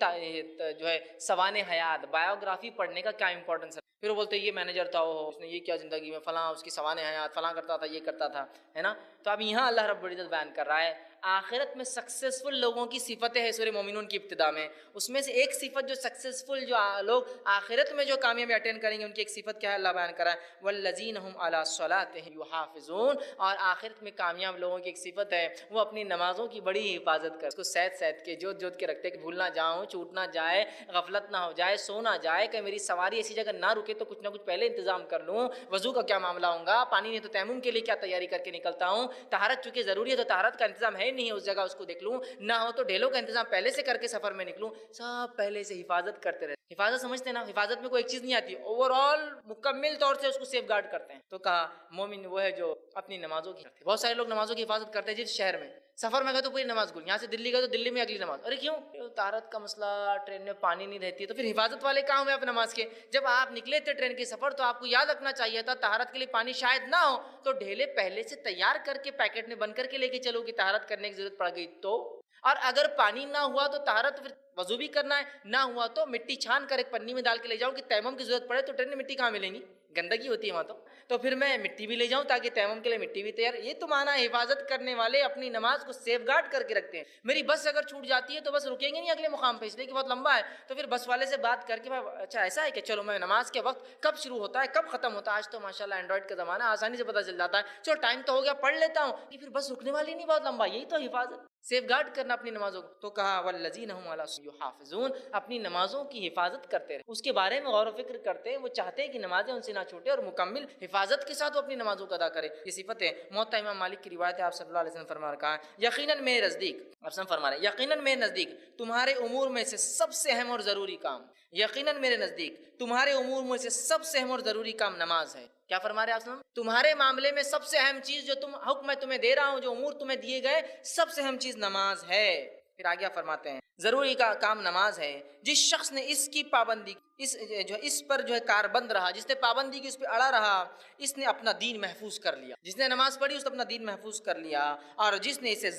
جو ہے سوانح حیات بایوگرافی پڑھنے کا کیا امپورٹنس ہے۔ پھر وہ بولتے ہیں یہ مینیجر تھا، اس نے یہ کیا زندگی میں، فلاں اس کی سوانح حیات، فلاں کرتا تھا، یہ کرتا تھا، ہے نا۔ تو اب یہاں اللہ رب العزت بیان کر رہا ہے آخرت میں سکسیسفل لوگوں کی صفتیں ہیں سورہ مومنون کی ابتدا میں، اس میں سے ایک صفت جو سکسیسفل جو لوگ آخرت میں جو کامیابی اٹینڈ کریں گے ان کی ایک صفت کیا ہے، اللہ بیان کر رہا ہے والذین هم علی صلاتهم یحافظون، اور آخرت میں کامیاب لوگوں کی ایک صفت ہے وہ اپنی نمازوں کی بڑی حفاظت کر، اس کو سید کے جوت کے رکھتے کہ بھول نہ جاؤں، چھوٹ نہ جائے، غفلت نہ ہو جائے، سو نہ جائے، کہ میری سواری ایسی جگہ نہ رکے تو کچھ نہ کچھ پہلے انتظام کر لوں، وضو کا کیا معاملہ ہوگا، پانی نہیں تو تیمم کے لیے کیا تیاری کر کے نکلتا ہوں، طہارت چونکہ ضروری ہے تو طہارت کا انتظام ہے نہیں ہے اس جگہ، اس کو دیکھ لوں، نہ ہو تو ڈھیلوں کا انتظام پہلے سے کر کے سفر میں نکلوں، سب پہلے سے حفاظت کرتے رہتے۔ حفاظت سمجھتے ہیں نا، حفاظت میں کوئی ایک چیز نہیں آتی، اوور آل مکمل طور سے اس کو سیف گارڈ کرتے ہیں۔ تو کہا مومن وہ ہے جو اپنی نمازوں کی، بہت سارے لوگ نمازوں کی حفاظت کرتے ہیں جس شہر میں سفر میں گئے تو پوری نماز گھل، یہاں سے دلی گئے تو دلی میں اگلی نماز، ارے کیوں، طہارت کا مسئلہ، ٹرین میں پانی نہیں رہتی ہے، تو پھر حفاظت والے کہاں ہوئے آپ نماز کے؟ جب آپ نکلے تھے ٹرین کے سفر تو آپ کو یاد رکھنا چاہیے تھا طہارت کے لیے پانی شاید نہ ہو، تو ڈھیلے پہلے سے تیار کر کے پیکٹ میں بند کر کے لے کے چلو کہ طہارت کرنے کی ضرورت پڑ گئی تو، اور اگر پانی نہ ہوا تو طہارت پھر وضو بھی کرنا ہے، نہ ہوا تو مٹی چھان کر ایک پنی میں ڈال کے لے جاؤ کہ تیمم کی ضرورت پڑے تو ٹرین میں مٹی کہاں ملیں گی، گندگی ہوتی ہے وہاں تو پھر میں مٹی بھی لے جاؤں تاکہ تیمم کے لیے مٹی بھی تیار۔ یہ تو مانا ہے حفاظت کرنے والے اپنی نماز کو سیف گارڈ کر کے رکھتے ہیں۔ میری بس اگر چھوٹ جاتی ہے تو بس رکیں گے نہیں اگلے مقام پہ، اس لیے کہ بہت لمبا ہے، تو پھر بس والے سے بات کر کے اچھا ایسا ہے کہ چلو میں نماز کے وقت کب شروع ہوتا ہے کب ختم ہوتا ہے، آج تو ماشاءاللہ اینڈرائڈ کا زمانہ آسانی سے پتہ چل جاتا ہے، چلو ٹائم تو ہو گیا پڑھ لیتا ہوں، پھر بس رکنے والی نہیں بہت لمبا، یہی تو حفاظت، سیف گارڈ کرنا اپنی نمازوں کو۔ تو کہا والذین هم علی صلاتہم یحافظون، اپنی نمازوں کی حفاظت کرتے رہے، اس کے بارے میں غور و فکر کرتے ہیں، وہ چاہتے ہیں کہ نمازیں ان سے نہ چھوٹے اور مکمل حفاظت کے ساتھ وہ اپنی نمازوں کو ادا کرے۔ یہ صفت ہے موطا امام مالک کی روایت ہے، آپ صلی اللہ علیہ وسلم فرما رہا ہے یقیناً میرے نزدیک، آپ سے فرما رہے ہیں یقیناً میرے نزدیک تمہارے امور میں سے سب سے اہم اور ضروری کام، یقیناً میرے نزدیک تمہارے امور میں سے سب سے اہم اور ضروری کام نماز ہے۔ کیا فرما رہے ہیں آپ؟ تمہارے معاملے میں سب سے اہم چیز جو حکم میں تمہیں دے رہا ہوں، جو امور تمہیں دیے گئے، سب سے اہم چیز نماز ہے۔ پھر آگے فرماتے ہیں ضروری کا کام نماز ہے، جس شخص نے اس کی پابندی اس پر جو ہے کاربند رہا، جس نے پابندی کی اس پہ اڑا رہا، اس نے اپنا دین محفوظ کر لیا، جس نے نماز پڑھی اس نے اپنا دین محفوظ کر لیا، اور جس نے اسے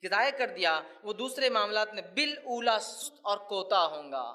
ضائع کر دیا وہ دوسرے معاملات میں بالاولیٰ سست اور کوتا ہوں گا۔